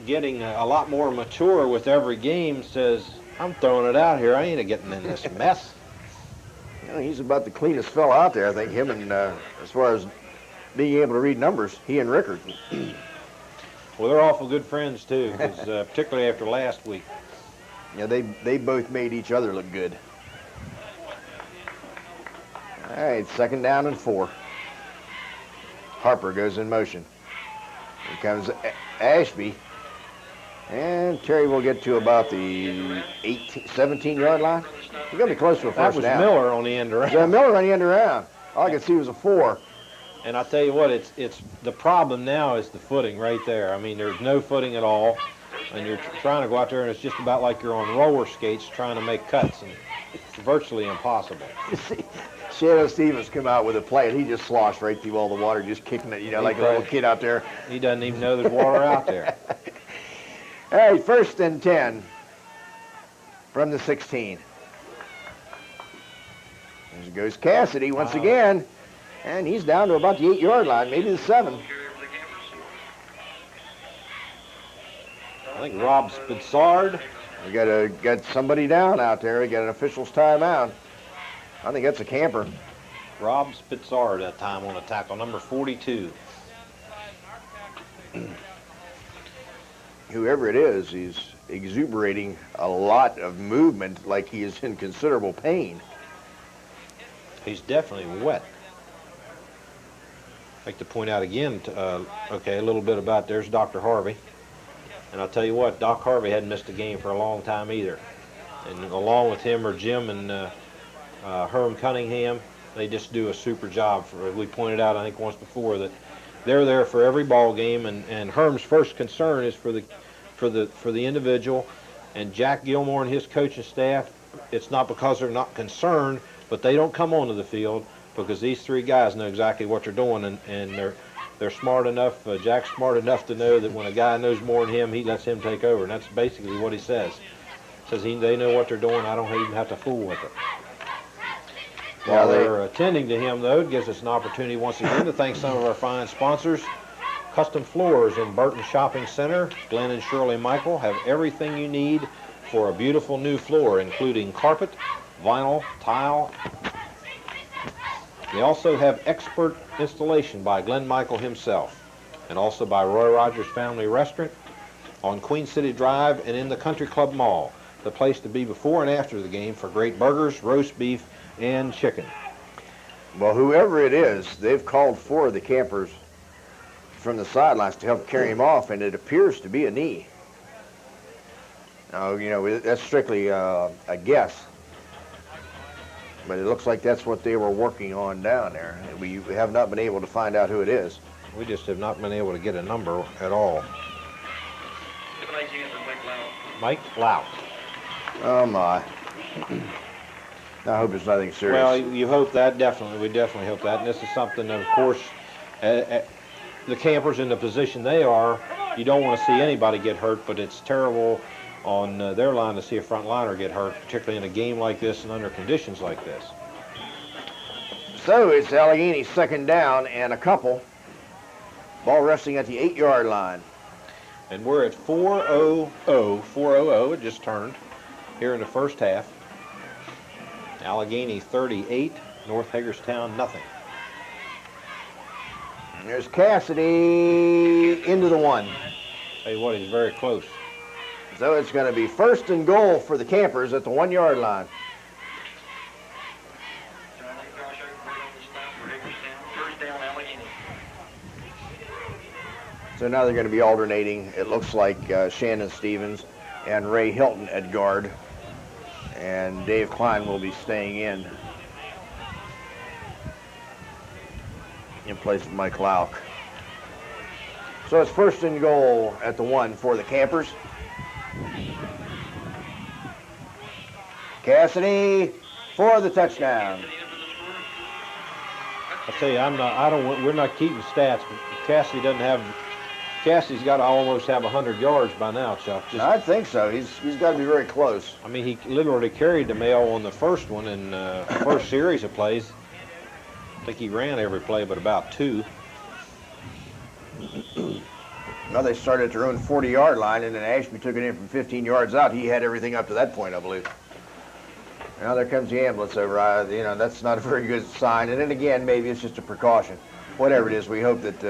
getting a lot more mature with every game says, I'm throwing it out here. I ain't getting in this mess. You know, he's about the cleanest fellow out there, I think, him and as far as being able to read numbers, he and Rickard. Well, they're awful good friends, too, particularly after last week. Yeah, they both made each other look good. All right, 2nd down and 4. Harper goes in motion. Here comes Ashby. And Terry will get to about the 17 yard line. He's going to be close to a first down. That was Miller on the end around. Yeah, Miller on the end around. All I could see was a 4. And I tell you what, it's the problem now is the footing right there. I mean, there's no footing at all, and you're trying to go out there, and it's just about like you're on roller skates trying to make cuts, and it's virtually impossible. You see, Shadow Stevens come out with a play, and he just sloshed right through all the water, just kicking it, like a little kid out there. He doesn't even know there's water out there. All right, 1st and 10 from the 16. There goes Cassidy once again, and he's down to about the 8 yard line, maybe the 7. I think Rob Spitzard. We got somebody down out there. We got an official's timeout. I think that's a camper. Rob Spitzard that time on the tackle, number 42. Whoever it is, he's exuberating a lot of movement like he is in considerable pain. He's definitely wet. I'd like to point out again, a little bit about, there's Dr. Harvey. And I'll tell you what, Doc Harvey hadn't missed a game for a long time either. And along with him are Jim and Herm Cunningham. They just do a super job. We pointed out, I think, once before that they're there for every ball game, and Herm's first concern is for the individual. And Jack Gilmore and his coaching staff, it's not because they're not concerned, but they don't come onto the field because these 3 guys know exactly what they're doing, and they're smart enough. Jack's smart enough to know that when a guy knows more than him, he lets him take over, and that's basically what he says. Says they know what they're doing. I don't even have to fool with it. While they're attending to him, though, it gives us an opportunity once again to thank some of our fine sponsors. Custom Floors in Burton Shopping Center. Glenn and Shirley Michael have everything you need for a beautiful new floor, including carpet, vinyl, tile. They also have expert installation by Glenn Michael himself, and also by Roy Rogers Family Restaurant on Queen City Drive and in the Country Club Mall. the place to be before and after the game for great burgers, roast beef, and chicken. Well, whoever it is, they've called for the campers from the sidelines to help carry him off, and it appears to be a knee. Now, you know, that's strictly a guess, but it looks like that's what they were working on down there. We have not been able to find out who it is. We just have not been able to get a number at all. Mike Lout. Oh, my. I hope it's nothing serious. Well, you hope that, definitely. We definitely hope that. And this is something, of course, the campers in the position they are, you don't want to see anybody get hurt, but it's terrible on their line to see a front liner get hurt, particularly in a game like this and under conditions like this. So it's Allegheny second down and a couple. Ball resting at the 8-yard line. And we're at 4-0-0. It just turned here in the first half. Allegheny 38, North Hagerstown nothing. And there's Cassidy into the 1. Tell you what, he's very close. So it's going to be first and goal for the campers at the 1-yard line. So now they're going to be alternating. It looks like Shannon Stevens and Ray Hilton at guard. And Dave Klein will be staying in place of Mike Lauk. So it's first and goal at the 1 for the campers. Cassidy for the touchdown. I tell you, we're not keeping stats, but Cassidy's got to almost have 100 yards by now, Chuck. I think so. He's got to be very close. I mean, he literally carried the mail on the first one in the first series of plays. I think he ran every play but about 2. Now they started at their own 40-yard line, and then Ashby took it in from 15 yards out. He had everything up to that point, I believe. Now there comes the ambulance over. You know, that's not a very good sign. And then again, maybe it's just a precaution. Whatever it is, we hope that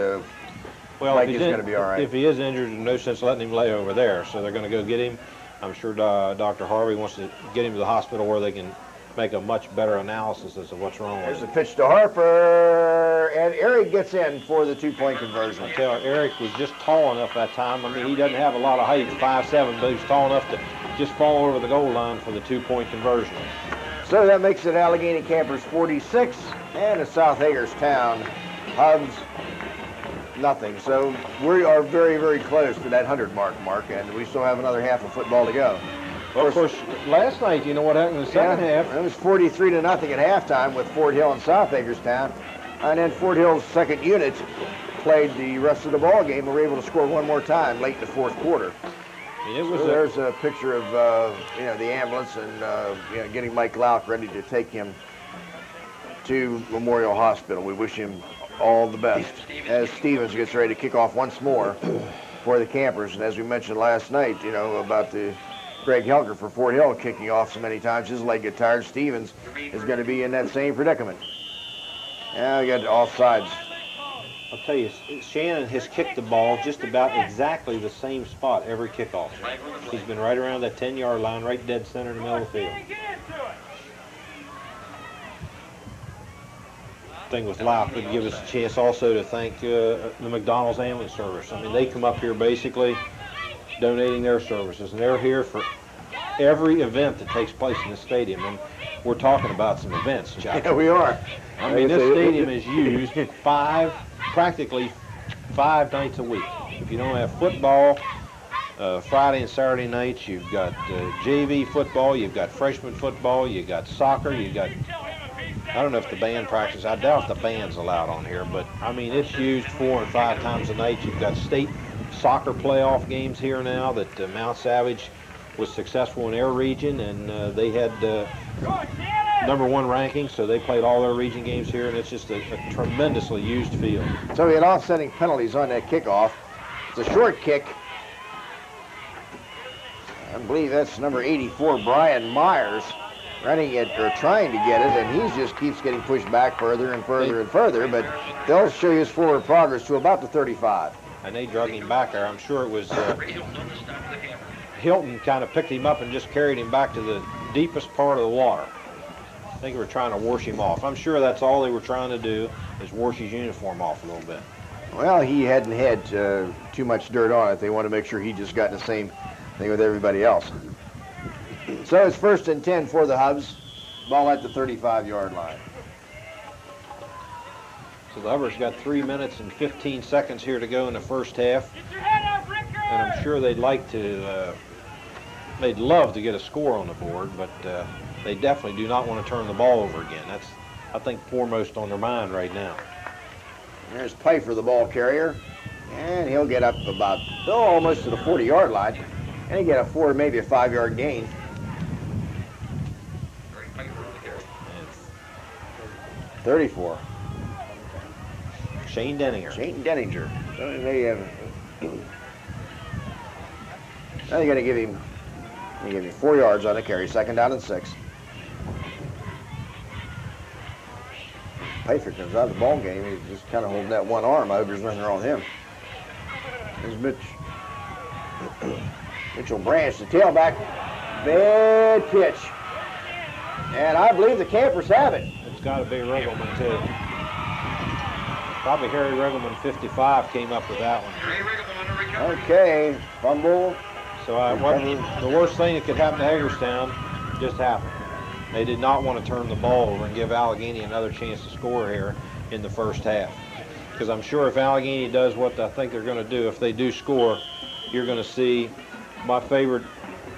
Mike is going to be all right. If he is injured, there's no sense letting him lay over there. So they're going to go get him. I'm sure Dr. Harvey wants to get him to the hospital where they can make a much better analysis as to what's wrong with him. There's a pitch to Harper, and Eric gets in for the 2-point conversion. I tell you, Eric was just tall enough that time. I mean, he doesn't have a lot of height, 5'7", but he's tall enough to just fall over the goal line for the 2-point conversion. So that makes it Allegheny Campers 46 and a South Hagerstown Hubs nothing. So we are very, very close to that 100 mark, and we still have another half of football to go. Well, of course, last night, you know what happened in the second half? It was 43-0 at halftime with Fort Hill and South Hagerstown. And then Fort Hill's second unit played the rest of the ball game and were able to score one more time late in the fourth quarter. I mean, there's a picture of the ambulance and getting Mike Lauk ready to take him to Memorial Hospital. We wish him all the best as Stevens gets ready to kick off once more for the campers. And as we mentioned last night, about the Greg Helger for Fort Hill kicking off so many times, his leg get tired. Stevens is going to be in that same predicament. Now we got offsides. I'll tell you, Shannon has kicked the ball just about exactly the same spot every kickoff. He's been right around that 10-yard line, right dead center in the middle of the field. Thing with Lauk would give us a chance also to thank the McDonald's Ambulance Service. I mean, they come up here basically donating their services, and they're here for every event that takes place in the stadium. And we're talking about some events, Chuck. Yeah, we are. I mean, this stadium is used practically five nights a week. If you don't have football, Friday and Saturday nights, you've got JV football, you've got freshman football, you've got soccer, you've got, I don't know if the band practice, I doubt the band's allowed on here, but I mean, it's used 4 and 5 times a night. You've got state soccer playoff games here now that Mount Savage was successful in their region, and they had #1 ranking, so they played all their region games here, and it's just a tremendously used field. So we had offsetting penalties on that kickoff. It's a short kick. I believe that's number 84, Brian Myers, running it or trying to get it, and he just keeps getting pushed back further and further and further, but they'll show you his forward progress to about the 35. And they drug him back there. I'm sure it was Hilton kind of picked him up and just carried him back to the deepest part of the water. I think they were trying to wash him off. I'm sure that's all they were trying to do, is wash his uniform off a little bit. Well, he hadn't had too much dirt on it. They want to make sure he just got the same thing with everybody else. So it's 1st and 10 for the Hubs. Ball at the 35-yard line. So the Hubbard's got 3 minutes and 15 seconds here to go in the first half. Get your head up, Ricker! And I'm sure they'd like to, they'd love to get a score on the board, but they definitely do not want to turn the ball over again. That's, I think, foremost on their mind right now. There's Pfeiffer, the ball carrier, and he'll get up about, almost to the 40-yard line, and he get a 4, maybe a 5-yard gain. 34. Shane Denninger. Shane Denninger. So they have. Now you got to give him 4 yards on the carry. 2nd down and 6. Pfeiffer comes out of the ball game. He's just kind of holding that one arm. I hope there's nothing wrong with him. There's Mitchell Branch, the tailback. Bad pitch. And I believe the Campers have it. It's got to be Riggleman, too. Probably Harry Riggleman, 55, came up with that one. Okay, fumble. So the worst thing that could happen to Hagerstown just happened. They did not want to turn the ball over and give Allegany another chance to score here in the first half. Because I'm sure if Allegany does what I think they're going to do, if they do score, you're going to see my favorite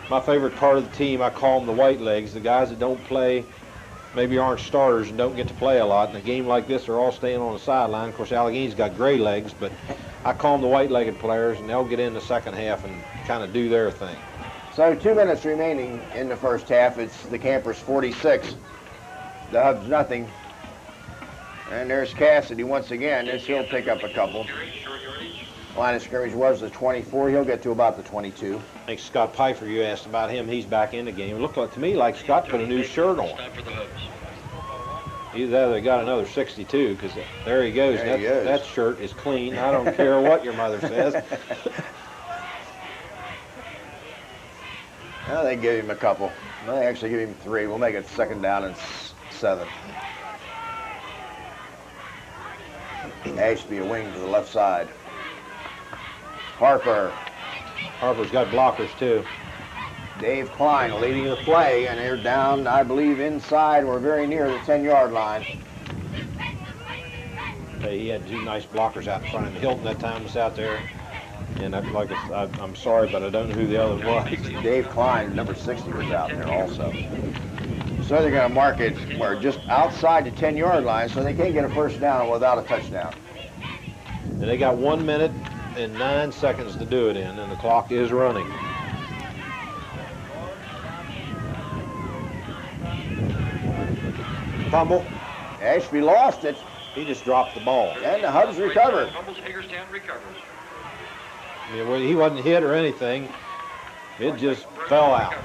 part of the team. I call them the white legs, the guys that don't play, maybe aren't starters and don't get to play a lot. In a game like this, they're all staying on the sideline. Of course, Allegany's got gray legs, but I call them the white-legged players, and they'll get in the second half and kind of do their thing. So 2 minutes remaining in the first half. It's the Campers 46, the Hubs nothing. And there's Cassidy once again. He'll pick up a couple. Line of scrimmage was the 24. He'll get to about the 22. I think Scott Pfeiffer, you asked about him. He's back in the game. It looked like to me like Scott put a new shirt on. Either they got another 62, because there he goes. That shirt is clean. I don't care what your mother says. Well, they give him a couple. They actually give him 3. We'll make it 2nd down and 7. Ashby a wing to the left side. Harper's got blockers too. Dave Klein leading the play, and they're down, I believe, inside. We're very near the 10-yard line. He had 2 nice blockers out in front of him. Hilton that time was out there. And I'm sorry, but I don't know who the other was. Dave Klein, number 60, was out there also. So they're going to mark it where just outside the 10-yard line, so they can't get a first down without a touchdown. And they got 1 minute and 9 seconds to do it in, and the clock is running. Fumble. Ashby lost it. He just dropped the ball. And the Hubs recovered. Hagerstown recovers. I mean, he wasn't hit or anything. It just fell out.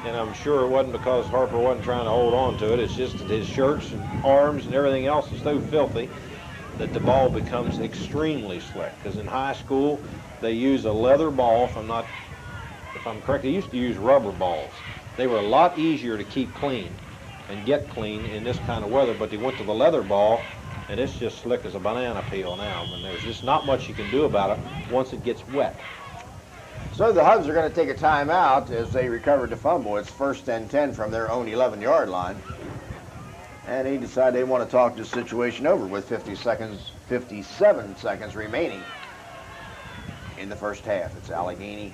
And I'm sure it wasn't because Harper wasn't trying to hold on to it. It's just that his shirts and arms and everything else is so filthy that the ball becomes extremely slick. Because in high school, they use a leather ball. If I'm correct, they used to use rubber balls. They were a lot easier to keep clean and get clean in this kind of weather, but they went to the leather ball, and it's just slick as a banana peel now. And there's just not much you can do about it once it gets wet. So the Hubs are going to take a timeout as they recovered the fumble. It's 1st and 10 from their own 11-yard line. And they decide they want to talk this situation over with 57 seconds remaining in the first half. It's Allegany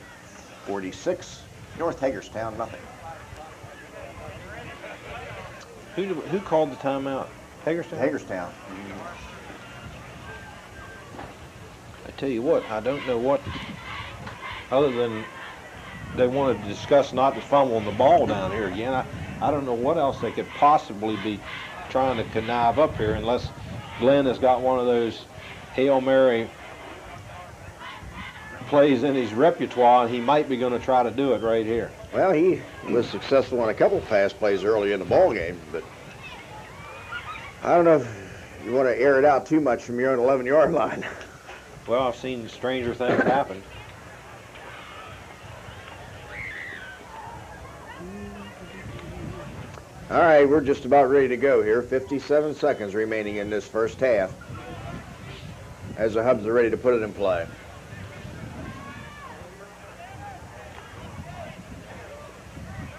46, North Hagerstown nothing. Who called the timeout? Hagerstown? Hagerstown. I tell you what, I don't know what, other than they wanted to discuss not to fumbling the ball down here again. I don't know what else they could possibly be trying to connive up here, unless Glenn has got one of those Hail Mary plays in his repertoire, and he might be going to try to do it right here. Well, he was successful on a couple pass plays early in the ball game, but I don't know if you want to air it out too much from your own 11-yard line. Well, I've seen stranger things happen. All right, we're just about ready to go here. 57 seconds remaining in this first half as the Hubs are ready to put it in play.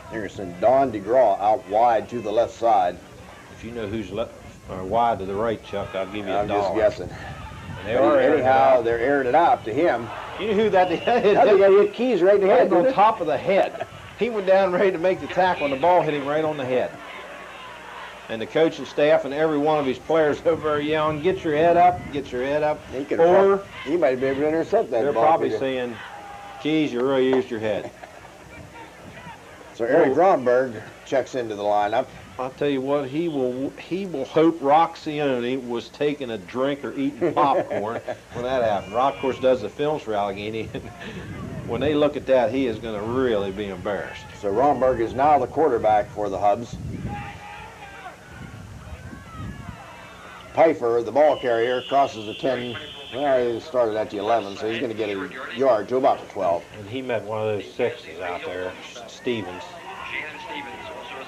Hagerstown, Don DeGraw out wide to the left side. If you know who's left or wide to the right, Chuck, I'll give you I'm $1. just guessing. They are Anyhow, they're airing it out to him. You know who that is? I think I hit Keys right in the head. Right on top of the head. He went down ready to make the tackle, and the ball hit him right on the head. And the coaching staff and every one of his players over there yelling, "Get your head up, get your head up." He might be able to intercept that they're ball. Probably saying, "Keys, you really used your head." So Eric Gromberg checks into the lineup. I'll tell you what, he will hope Rock Cione was taking a drink or eating popcorn when that happened. Rock, of course, does the films for Allegheny. When they look at that, he is going to really be embarrassed. So Gromberg is now the quarterback for the Hubs. Pfeiffer, the ball carrier, crosses the 10. Well, he started at the 11, so he's going to get a yard to about the 12. And he met one of those sixes out there, Stevens.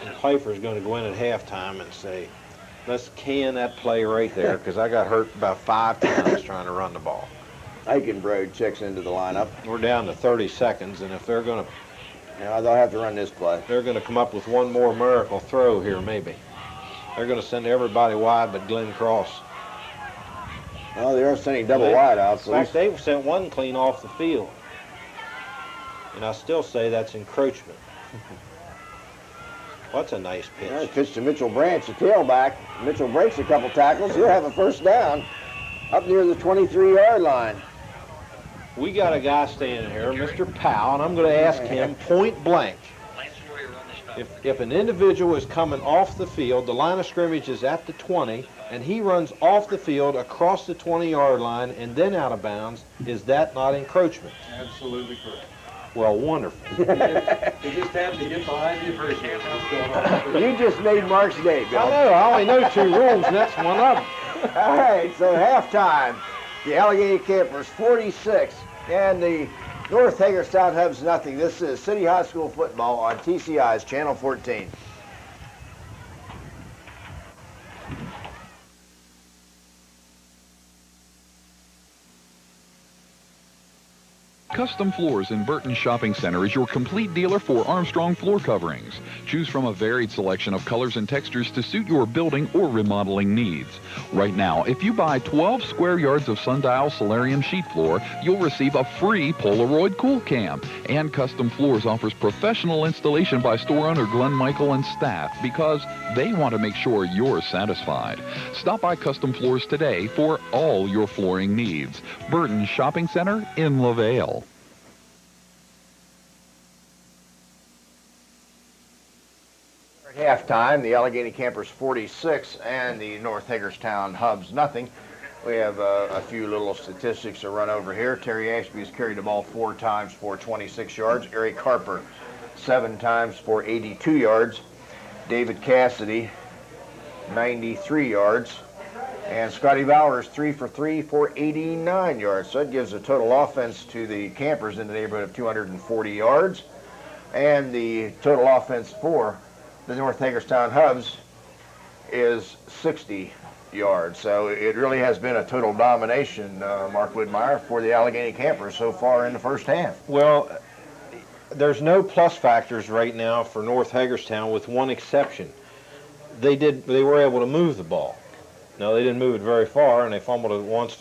And Pfeiffer's going to go in at halftime and say, "Let's can that play right there," because I got hurt about 5 times trying to run the ball. Eichenbrode checks into the lineup. We're down to 30 seconds, and if they're going to... Yeah, they'll have to run this play. They're going to come up with one more miracle throw here, maybe. They're going to send everybody wide but Glenn Cross. Well, they are sending double wide out. So in fact, they've sent one clean off the field. And I still say that's encroachment. What's a nice pitch. Nice pitch to Mitchell Branch, the tailback. Mitchell breaks a couple tackles. He'll have a first down up near the 23-yard line. We got a guy standing here, Mr. Powell, and I'm going to ask him point blank. If an individual is coming off the field, the line of scrimmage is at the 20, and he runs off the field across the 20-yard line and then out of bounds, is that not encroachment? Absolutely correct. Well, wonderful. He just had to get behind you first. What's going on? You just made Mark's day, Bill. I know. I only know 2 rules, and that's one of them. All right, so halftime, the Allegheny Campers 46 and the North Hagerstown Hubs nothing. This is City High School football on TCI's Channel 14. Custom Floors in Burton Shopping Center is your complete dealer for Armstrong floor coverings. Choose from a varied selection of colors and textures to suit your building or remodeling needs. Right now, if you buy 12 square yards of Sundial Solarium sheet floor, you'll receive a free Polaroid Cool Cam. And Custom Floors offers professional installation by store owner Glenn Michael and staff because they want to make sure you're satisfied. Stop by Custom Floors today for all your flooring needs. Burton Shopping Center in LaVale. Halftime, the Allegheny Campers 46 and the North Hagerstown Hubs nothing. We have a few little statistics to run over here. Terry Ashby has carried the ball 4 times for 26 yards. Eric Harper 7 times for 82 yards. David Cassidy 93 yards. And Scotty Bowers 3 for 3 for 89 yards. So that gives a total offense to the Campers in the neighborhood of 240 yards. And the total offense for the North Hagerstown Hubs is 60 yards. So it really has been a total domination, Mark Widmeyer, for the Allegheny Campers so far in the first half. Well, there's no plus factors right now for North Hagerstown with one exception. They were able to move the ball. No, they didn't move it very far, and they fumbled it once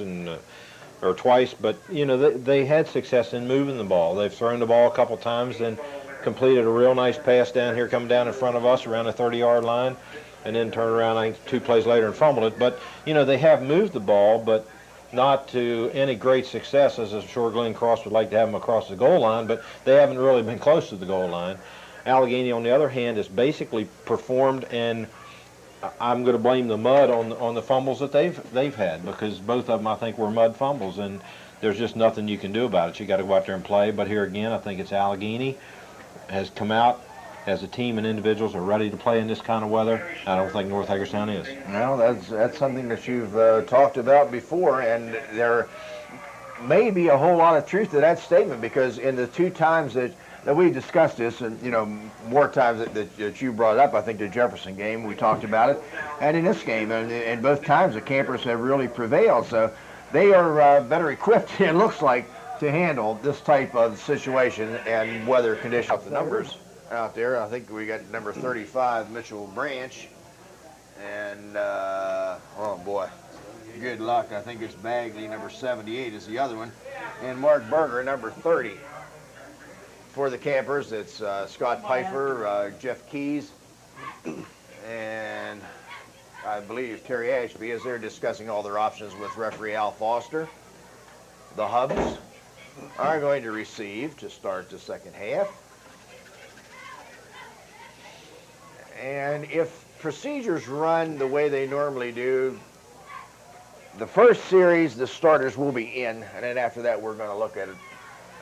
or twice, but you know they had success in moving the ball. They've thrown the ball a couple times and completed a real nice pass down here, coming down in front of us around the 30-yard line, and then turned around, I think, 2 plays later and fumbled it. But, you know, they have moved the ball, but not to any great success, as I'm sure Glenn Cross would like to have them across the goal line, but they haven't really been close to the goal line. Allegheny, on the other hand, has basically performed, and I'm going to blame the mud on the fumbles that they've had, because both of them, I think, were mud fumbles, and there's just nothing you can do about it. You got to go out there and play. But here again, I think it's Allegheny has come out as a team and individuals are ready to play in this kind of weather. I don't think North Hagerstown is. Well, that's something that you've talked about before, and there may be a whole lot of truth to that statement, because in the 2 times that Now, we discussed this, and more times that you brought up. I think the Jefferson game, we talked about it, and in this game, and both times the Campers have really prevailed. So they are better equipped, it looks like, to handle this type of situation and weather conditions. The numbers out there, I think we got number 35, Mitchell Branch, and oh boy, good luck. I think it's Bagley, number 78 is the other one, and Mark Berger, number 30. For the Campers, it's Scott Pfeiffer, Jeff Keys, and I believe Terry Ashby, as they're discussing all their options with referee Al Foster. The Hubs are going to receive to start the second half. And if procedures run the way they normally do, the first series, the starters will be in, and then after that, we're going to look at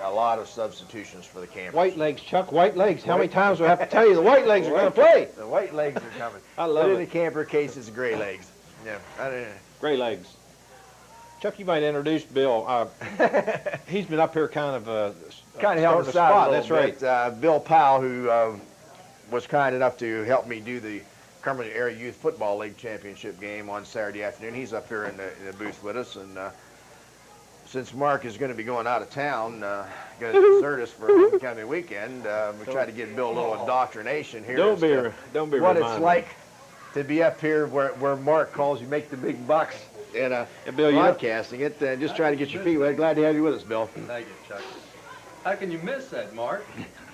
a lot of substitutions for the Campers. White legs, Chuck, white legs. How many times do I have to tell you the white legs are going to play? The white legs are coming. I love but it. in the Camper case, it's gray legs. Yeah, Gray legs. Chuck, you might introduce Bill. He's been up here kind of helping us spot. out a That's little right. bit. Bill Powell, who was kind enough to help me do the Cumberland Area Youth Football League Championship game on Saturday afternoon. He's up here in the booth with us, and since Mark is going to be going out of town, going to desert us for a homecoming weekend, we try to get Bill a little indoctrination here. Don't be what reminded. it's like to be up here where Mark calls you make the big bucks and Bill, broadcasting it. Just trying to get your feet wet. Glad to have you with us, Bill. Thank you, Chuck. How can you miss that, Mark?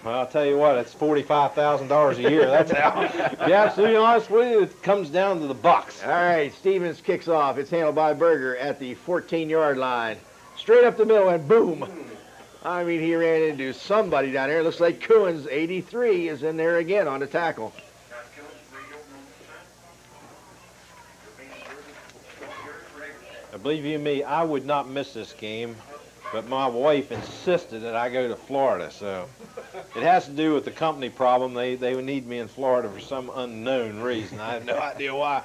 Well, I'll tell you what, it's $45,000 a year. That's how. To be absolutely honest with you, it comes down to the bucks. All right, Stevens kicks off. It's handled by Berger at the 14-yard line. Straight up the middle and boom. I mean, he ran into somebody down there. It looks like Cohen's 83 is in there again on the tackle. I believe you me, I would not miss this game, but my wife insisted that I go to Florida, so it has to do with the company problem. They need me in Florida for some unknown reason. I have no idea why.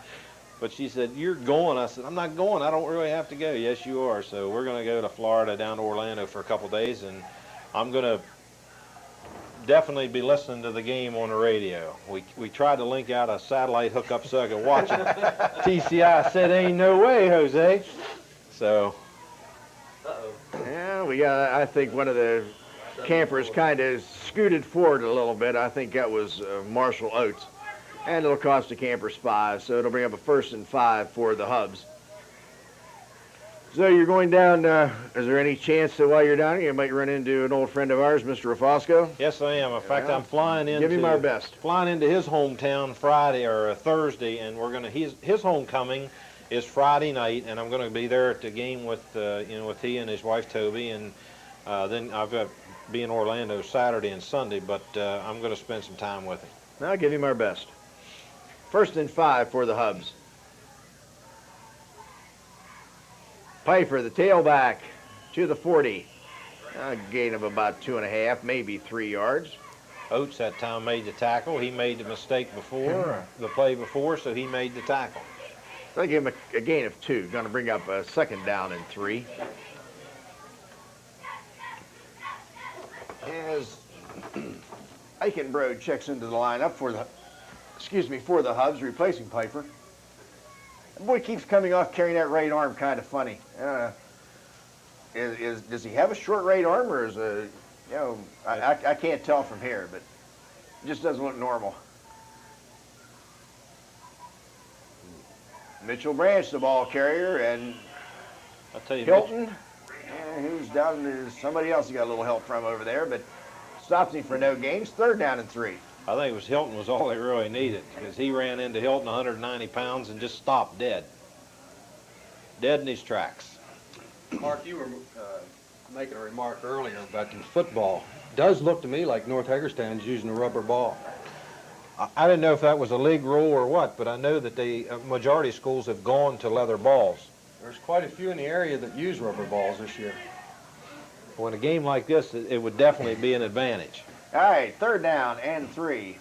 But she said, "You're going." I said, "I'm not going. I don't really have to go." "Yes, you are." So we're going to go to Florida, down to Orlando for a couple days, and I'm going to definitely be listening to the game on the radio. We tried to link out a satellite hookup so I could watch it. TCI said, "Ain't no way, Jose." So. Yeah, we got. I think one of the Campers kind of scooted forward a little bit. I think that was Marshall Oates. And it'll cost the Campers 5, so it'll bring up a 1st and 5 for the Hubs. So you're going down, is there any chance that while you're down here you might run into an old friend of ours, Mr. Rafosco? Yes, I am. In fact, I'm flying into... Give him our best. Flying into his hometown Friday or Thursday, and we're going to... His homecoming is Friday night, and I'm going to be there at the game with, with he and his wife, Toby, and then I've got to be in Orlando Saturday and Sunday, but I'm going to spend some time with him. I'll give him our best. 1st and 5 for the Hubs. Pfeiffer, the tailback, to the 40. A gain of about 2.5, maybe 3 yards. Oates that time made the tackle. He made the mistake before, the play before, so he made the tackle. I'll give him a gain of 2. Going to bring up a 2nd down and 3. As Eichenbrode checks into the lineup for the Hubs, replacing Pfeiffer. The boy keeps coming off carrying that right arm kind of funny. Does he have a short right arm, or is I can't tell from here, but it just doesn't look normal. Mitchell Branch, the ball carrier, and I'll tell you, Hilton, who's down, there's somebody else he got a little help from over there, but stops him for no gains. 3rd down and 3. I think it was Hilton was all they really needed, because he ran into Hilton 190 pounds and just stopped dead. Dead in his tracks. Mark, you were making a remark earlier about the football. Does look to me like North Hagerstown's using a rubber ball. I didn't know if that was a league rule or what, but I know that the majority of schools have gone to leather balls. There's quite a few in the area that use rubber balls this year. Well, in a game like this, it would definitely be an advantage. All right, 3rd down and 3.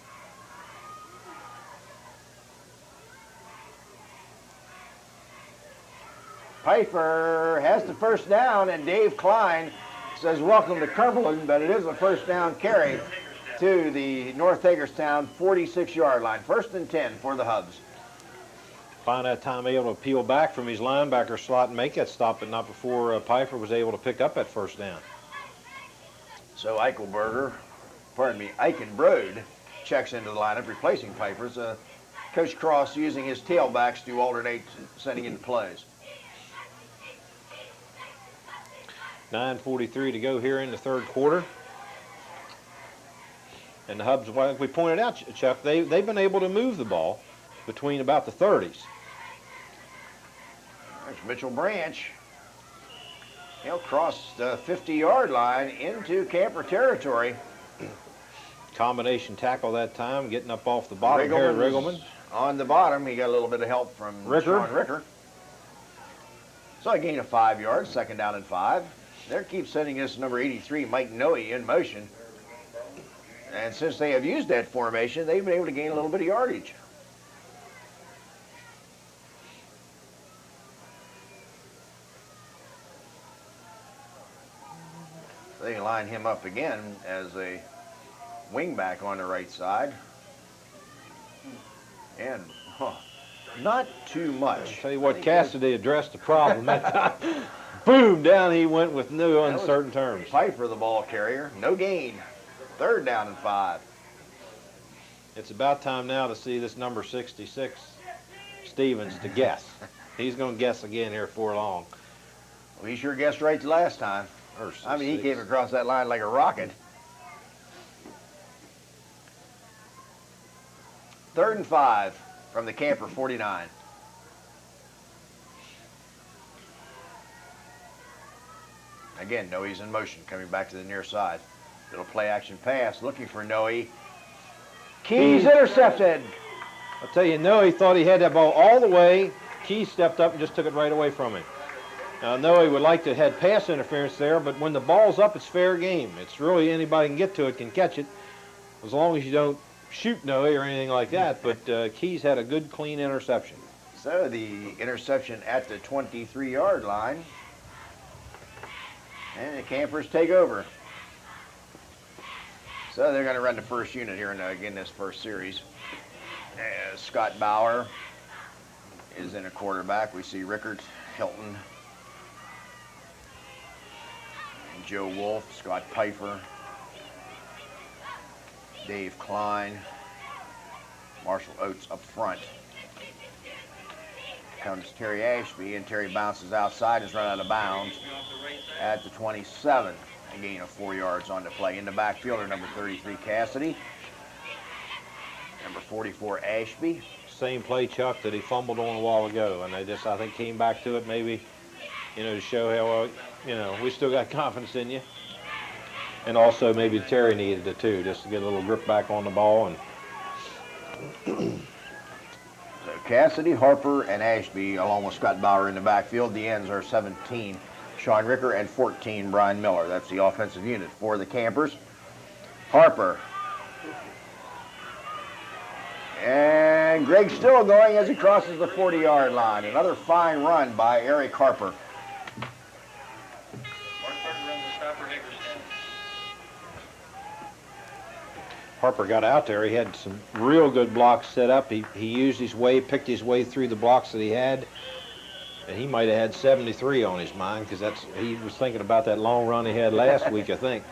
Pfeiffer has the 1st down, and Dave Klein says welcome to Cumberland, but it is a first down carry to the North Hagerstown 46-yard line. 1st and 10 for the Hubs. Find that time able to peel back from his linebacker slot and make that stop, but not before Pfeiffer was able to pick up that first down. So Eichenbrod checks into the lineup, replacing Pfeiffer's. Coach Cross using his tailbacks to alternate sending into plays. 9:43 to go here in the 3rd quarter. And the Hubs, like we pointed out, Chuck, they've been able to move the ball between about the 30s. There's Mitchell Branch. He'll cross the 50-yard line into camper territory. Combination tackle that time, getting up off the bottom. Harry Riggleman. On the bottom, he got a little bit of help from Sean Ricker. So a gain of 5 yards, 2nd down and 5. They keep sending us number 83, Mike Noe, in motion. And since they have used that formation, they've been able to gain a little bit of yardage. They line him up again as a wingback on the right side. And not too much. I'll tell you what, Cassidy addressed the problem that time. Boom, down he went with no uncertain terms. Pfeiffer, the ball carrier, no gain. 3rd down and 5. It's about time now to see this number 66, Stevens, to guess. He's going to guess again here before long. Well, he sure guessed right the last time. I mean, he came across that line like a rocket. 3rd and 5 from the camper 49. Again, Noe's in motion, coming back to the near side. Little play action pass, looking for Noe. Keys intercepted. I'll tell you, Noe thought he had that ball all the way. Keys stepped up and just took it right away from him. Now, Noe would like to have pass interference there, but when the ball's up, it's fair game. It's really anybody can get to it, can catch it, as long as you don't shoot Noe or anything like that. But Keys had a good, clean interception. So the interception at the 23-yard line. And the Campers take over. So they're going to run the first unit here in, again, this first series. As Scott Bauer is in a quarterback. We see Rickert, Hilton, and Joe Wolf, Scott Pfeiffer, Dave Klein, Marshall Oates up front. Comes Terry Ashby, and Terry bounces outside and is run out of bounds at the 27. A gain of 4 yards on the play. In the backfield are number 33, Cassidy. Number 44, Ashby. Same play, Chuck, that he fumbled on a while ago, and they just, I think, came back to it maybe, to show how, we still got confidence in you. And also maybe Terry needed it too, just to get a little grip back on the ball. And so Cassidy, Harper, and Ashby, along with Scott Bauer in the backfield. The ends are 17, Sean Ricker, and 14, Brian Miller. That's the offensive unit for the Campers. Harper. And Greg still going as he crosses the 40-yard line. Another fine run by Eric Harper. Harper got out there. He had some real good blocks set up. He used his way, picked his way through the blocks that he had. And he might have had 73 on his mind, because he was thinking about that long run he had last week, I think.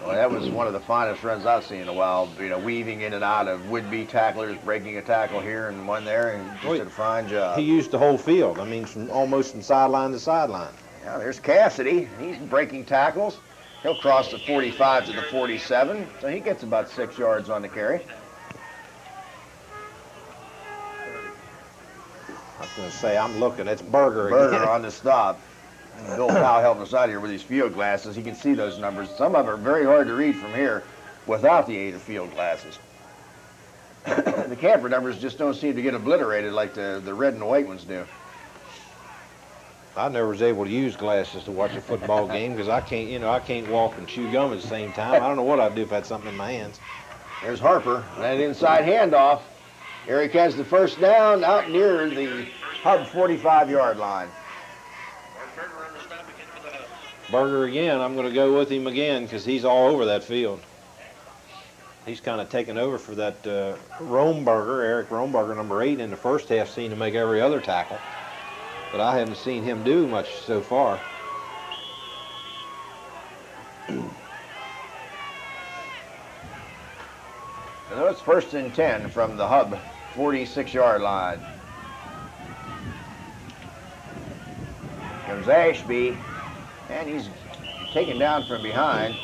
Well, that was one of the finest runs I've seen in a while, weaving in and out of would-be tacklers, breaking a tackle here and one there, and just did a fine job. He used the whole field. I mean, almost from sideline to sideline. Now, there's Cassidy. He's breaking tackles. He'll cross the 45 to the 47, so he gets about 6 yards on the carry. I was going to say, I'm looking. It's Berger again. On the stop. And Bill Powell helping us out here with his field glasses. He can see those numbers. Some of them are very hard to read from here without the aid of field glasses. The camper numbers just don't seem to get obliterated like the red and white ones do. I never was able to use glasses to watch a football game, because I can't, I can't walk and chew gum at the same time. I don't know what I'd do if I had something in my hands. There's Harper. That inside handoff. Eric has the first down out near the Hub 45-yard line. Berger again. I'm going to go with him again because he's all over that field. He's kind of taken over for that Eric Romberger, number 8, in the first half, seemed to make every other tackle. But I haven't seen him do much so far. So it's 1st and 10 from the Hub 46-yard line. Comes Ashby, and he's taken down from behind.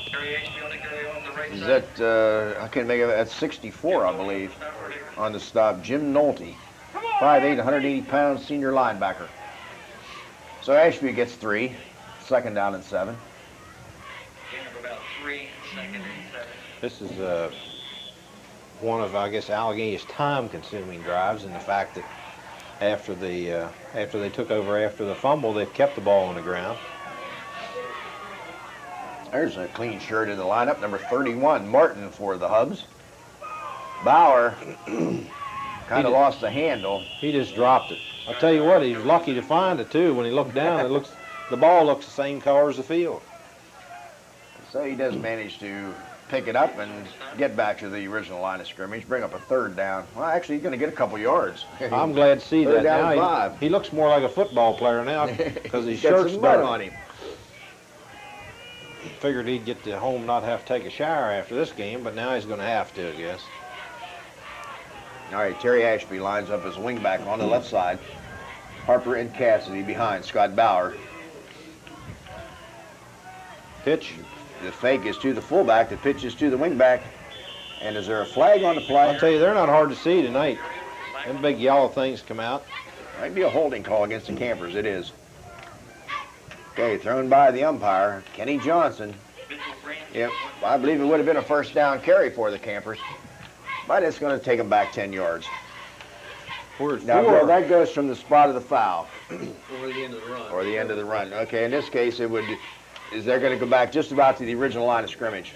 He's at, I can't make it, at 64, I believe, on the stop. Jim Nolte, 5'8", 180-pound senior linebacker. So Ashby gets 3, 2nd down and 7. This is one of, I guess, Allegany's time-consuming drives, and the fact that after they took over after the fumble, they've kept the ball on the ground. There's a clean shirt in the lineup, number 31, Martin for the Hubs. Bauer kind of lost the handle. He just dropped it. I'll tell you what, he was lucky to find it too. When he looked down, the ball looks the same color as the field. So he does manage to pick it up and get back to the original line of scrimmage, bring up a 3rd down. Well, actually, he's going to get a couple yards. I'm glad to see that. Down now 5. He looks more like a football player now because his shirt's mud dirty on him. Figured he'd get to home, not have to take a shower after this game, but now he's going to have to, I guess. All right, Terry Ashby lines up as wingback on the left side. Harper and Cassidy behind Scott Bauer. Pitch. The fake is to the fullback. The pitch is to the wingback. And is there a flag on the play? I'll tell you, they're not hard to see tonight. Them big yellow things come out. Might be a holding call against the Campers. It is. Okay, thrown by the umpire, Kenny Johnson. Yep, I believe it would have been a 1st down carry for the Campers. But it's going to take them back 10 yards. Now, well, that goes from the spot of the foul. Or the end of the run. Or the end of the run. Okay, in this case, they're going to go back just about to the original line of scrimmage.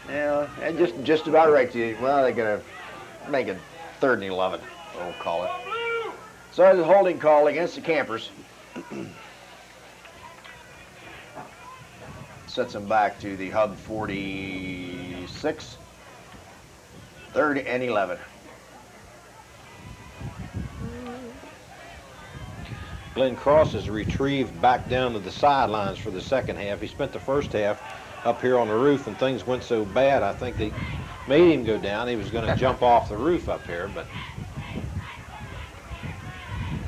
Yeah, and just about right to, well, they're going to make it 3rd and 11, we'll call it. So it's a holding call against the Campers. Sets them back to the Hub 46. 3rd and 11. Glenn Cross is retrieved back down to the sidelines for the 2nd half. He spent the 1st half up here on the roof, and things went so bad, I think they made him go down. He was going to jump off the roof up here, but...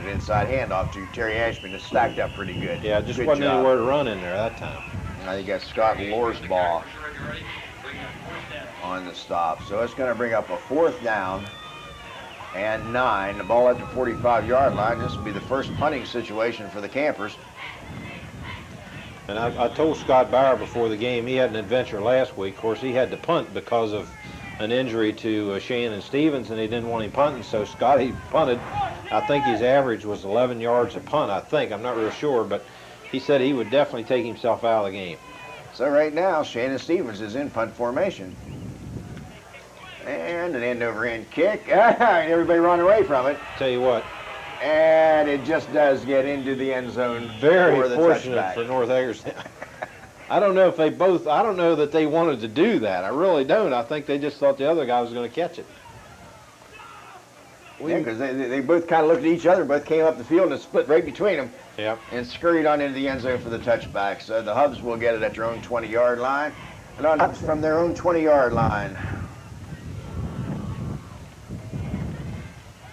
An inside handoff to Terry Ashby that's stacked up pretty good. Yeah, just good wasn't job. anywhere to run in there that time. Now you got Scott Lorsbaugh on the stop. So it's going to bring up a 4th down and 9. The ball at the 45-yard line. This will be the first punting situation for the Campers. And I told Scott Bauer before the game he had an adventure last week. Of course, he had to punt because of an injury to Shannon Stevens, and he didn't want him punting, so Scotty punted. I think his average was 11 yards a punt, I think. I'm not real sure, but he said he would definitely take himself out of the game. So right now, Shannon Stevens is in punt formation. And an end-over-end kick. Everybody run away from it. Tell you what. And it just does get into the end zone. Very for the fortunate touchback. for North Hagerstown. I don't know if I don't know that they wanted to do that. I really don't. I think they just thought the other guy was going to catch it. Yeah, because they both kind of looked at each other, both came up the field and split right between them. Yep. And scurried on into the end zone for the touchback. So the Hubs will get it at their own 20-yard line. And on from their own 20-yard line.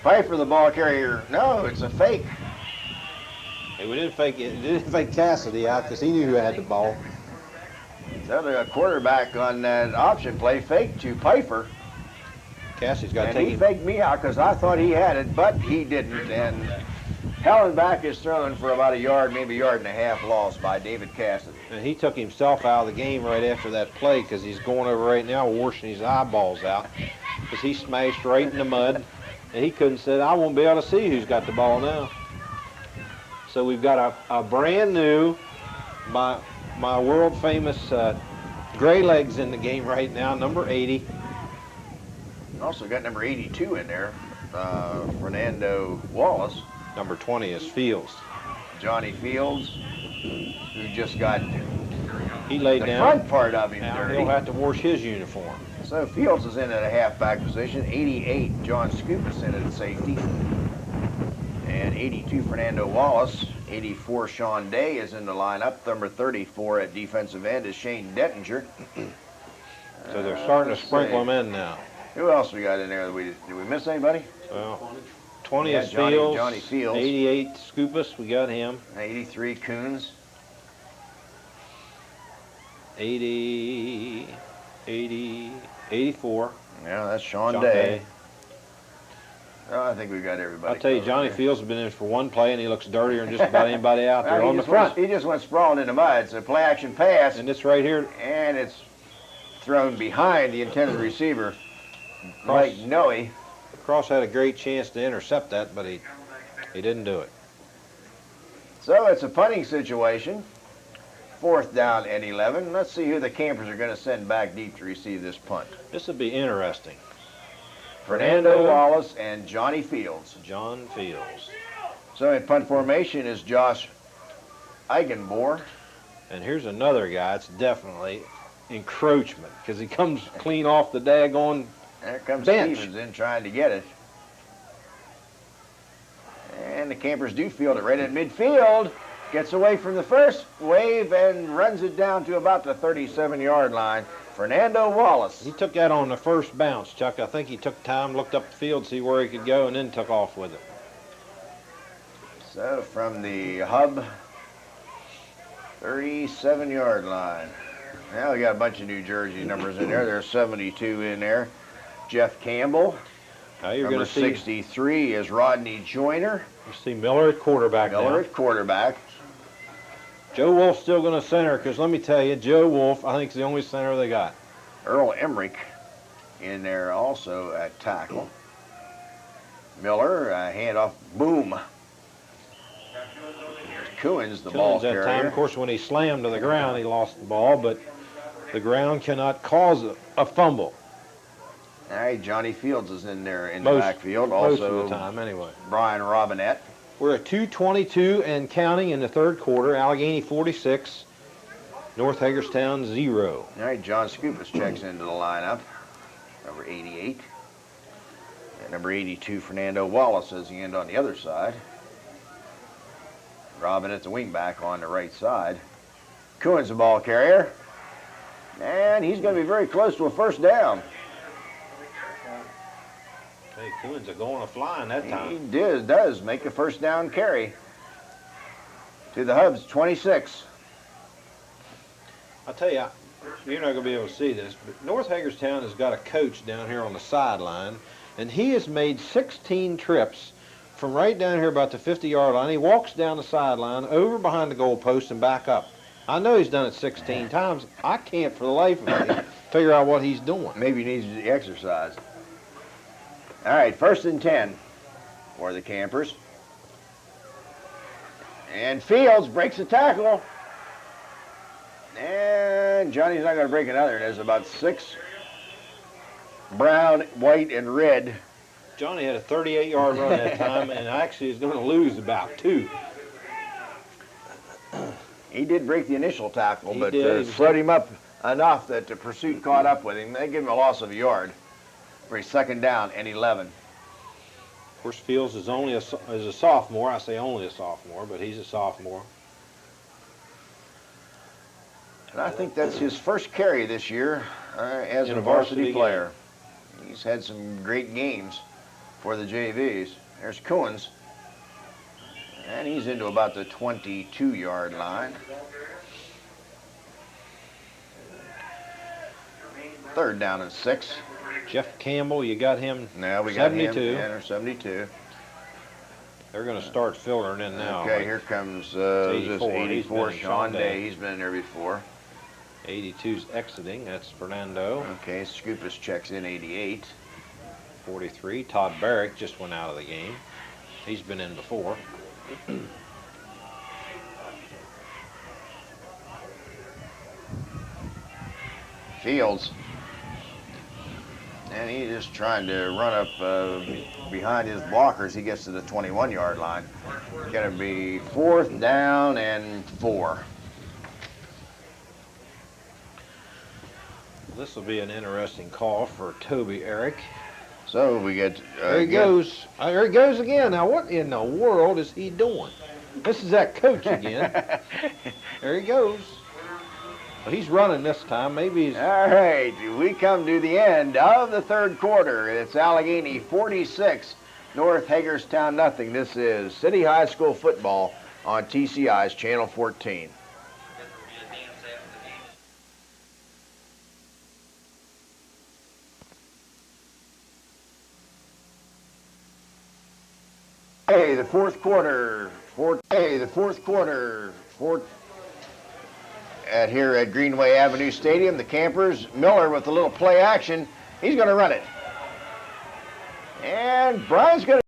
Pfeiffer, the ball carrier. No, it's a fake. Hey, we didn't fake it. Didn't fake Cassidy out because he knew who had the ball. So the quarterback on that option play faked to Pfeiffer. Cassidy's got to And take he him. faked me out because I thought he had it, but he didn't. And Hellenbach is thrown for about a yard, maybe a yard and a half lost by David Cassidy. And he took himself out of the game right after that play because he's going over right now washing his eyeballs out because he smashed right in the mud. And he couldn't say, I won't be able to see who's got the ball now. So we've got a brand new, my world famous gray legs in the game right now, number 80. Also got number 82 in there, Fernando Wallace. Number 20 is Fields. Johnny Fields, who just got He laid the down. front part of him Now dirty. he'll have to wash his uniform. So Fields is in at a halfback position. 88, John Scoopus in at safety. And 82, Fernando Wallace. 84, Sean Day is in the lineup. Number 34 at defensive end is Shane Dettinger. So they're starting to Let's sprinkle see. them in now. Who else we got in there? Did we miss anybody? Well, 20 Yeah, is Johnny- Fields. Johnny Fields. 88, Scoopus, we got him. 83, Coons. 80, 84. Yeah, that's Sean John Day. Oh, I think we got everybody. I'll tell you, covered Johnny there. Fields has been in for one play, and he looks dirtier than just about anybody out there Well, on the just went- front. he just went sprawling in the mud. It's a play action pass, And it's right here. and it's thrown behind the intended receiver, Mike Noe. Cross had a great chance to intercept that, but he didn't do it. So it's a punting situation. 4th down and 11. Let's see who the Campers are going to send back deep to receive this punt. This will be interesting. Fernando Wallace and Johnny Fields. John Fields. So in punt formation is Josh Eigenbohr. And here's another guy. It's definitely encroachment because he comes clean off the daggone. There comes Bench. Stevens in trying to get it. And the Campers do field it right at midfield. Gets away from the first wave and runs it down to about the 37-yard line. Fernando Wallace. He took that on the first bounce, Chuck. I think he took time, looked up the field, see where he could go, and then took off with it. So from the hub, 37-yard line. Now we got a bunch of New Jersey numbers in there. There's 72 in there. Jeff Campbell. Now you're Number going to see 63 is Rodney Joyner. you see Miller at quarterback Miller now. at quarterback. Joe Wolf's still going to center because let me tell you, Joe Wolf, I think, is the only center they got. Earl Emmerich in there also at tackle. Miller, handoff, boom. Coons, the ball Coons that carrier. time, of course, when he slammed to the ground, he lost the ball, but the ground cannot cause a fumble. All right, Johnny Fields is in there in Most- the backfield. Most Also, of the time, anyway. Brian Robinette. We're at 2:22 and counting in the third quarter. Allegheny 46, North Hagerstown 0. All right, John Scoopus checks into the lineup. Number 88. And number 82, Fernando Wallace as the end on the other side. Robinette's a wingback on the right side. Cohen's the ball carrier. And he's going to be very close to a first down. Hey, Coons are going to flying that He time. does make a first down carry to the Hubs 26. I'll tell you, you're not going to be able to see this, but North Hagerstown has got a coach down here on the sideline, and he has made 16 trips from right down here about the 50-yard line. He walks down the sideline, over behind the goal post, and back up. I know he's done it 16 times. I can't for the life of me figure out what he's doing. Maybe he needs the exercise. All right, 1st and 10 for the Campers. And Fields breaks the tackle. And Johnny's not going to break another. There's about 6 brown, white, and red. Johnny had a 38-yard run that time, and actually is going to lose about 2. He did break the initial tackle, He but did. slowed him up enough that the pursuit caught up with him. They give him a loss of a yard for a 2nd down and 11. Of course, Fields is only is a sophomore. I say only a sophomore, but he's a sophomore. And I think that's his first carry this year as In a a varsity varsity player. He's had some great games for the JVs. There's Coons. And he's into about the 22-yard line. 3rd down and 6. Jeff Campbell, you got him. Now we got 72. him. Yeah, 72. They're going to start filtering in now. Okay, here comes 84. 84 He's been in Sean Day. Day. He's been in there before. 82's exiting. That's Fernando. Okay, Scoopus checks in 88. 43. Todd Barrick just went out of the game. He's been in before. Fields And he's just trying to run up behind his blockers. He gets to the 21-yard line. Going to be 4th down and 4. This will be an interesting call for Toby Eric. So we get... There he goes. There he goes again. Now, what in the world is he doing? This is that coach again. There he goes. Well, he's running this time. Maybe he's... All right, we come to the end of the 3rd quarter. It's Alleghany 46, North Hagerstown nothing. This is City High School football on TCI's Channel 14. Hey, the fourth quarter. Here at Greenway Avenue Stadium, the Campers. Miller with a little play action. He's going to run it. And Brian's going to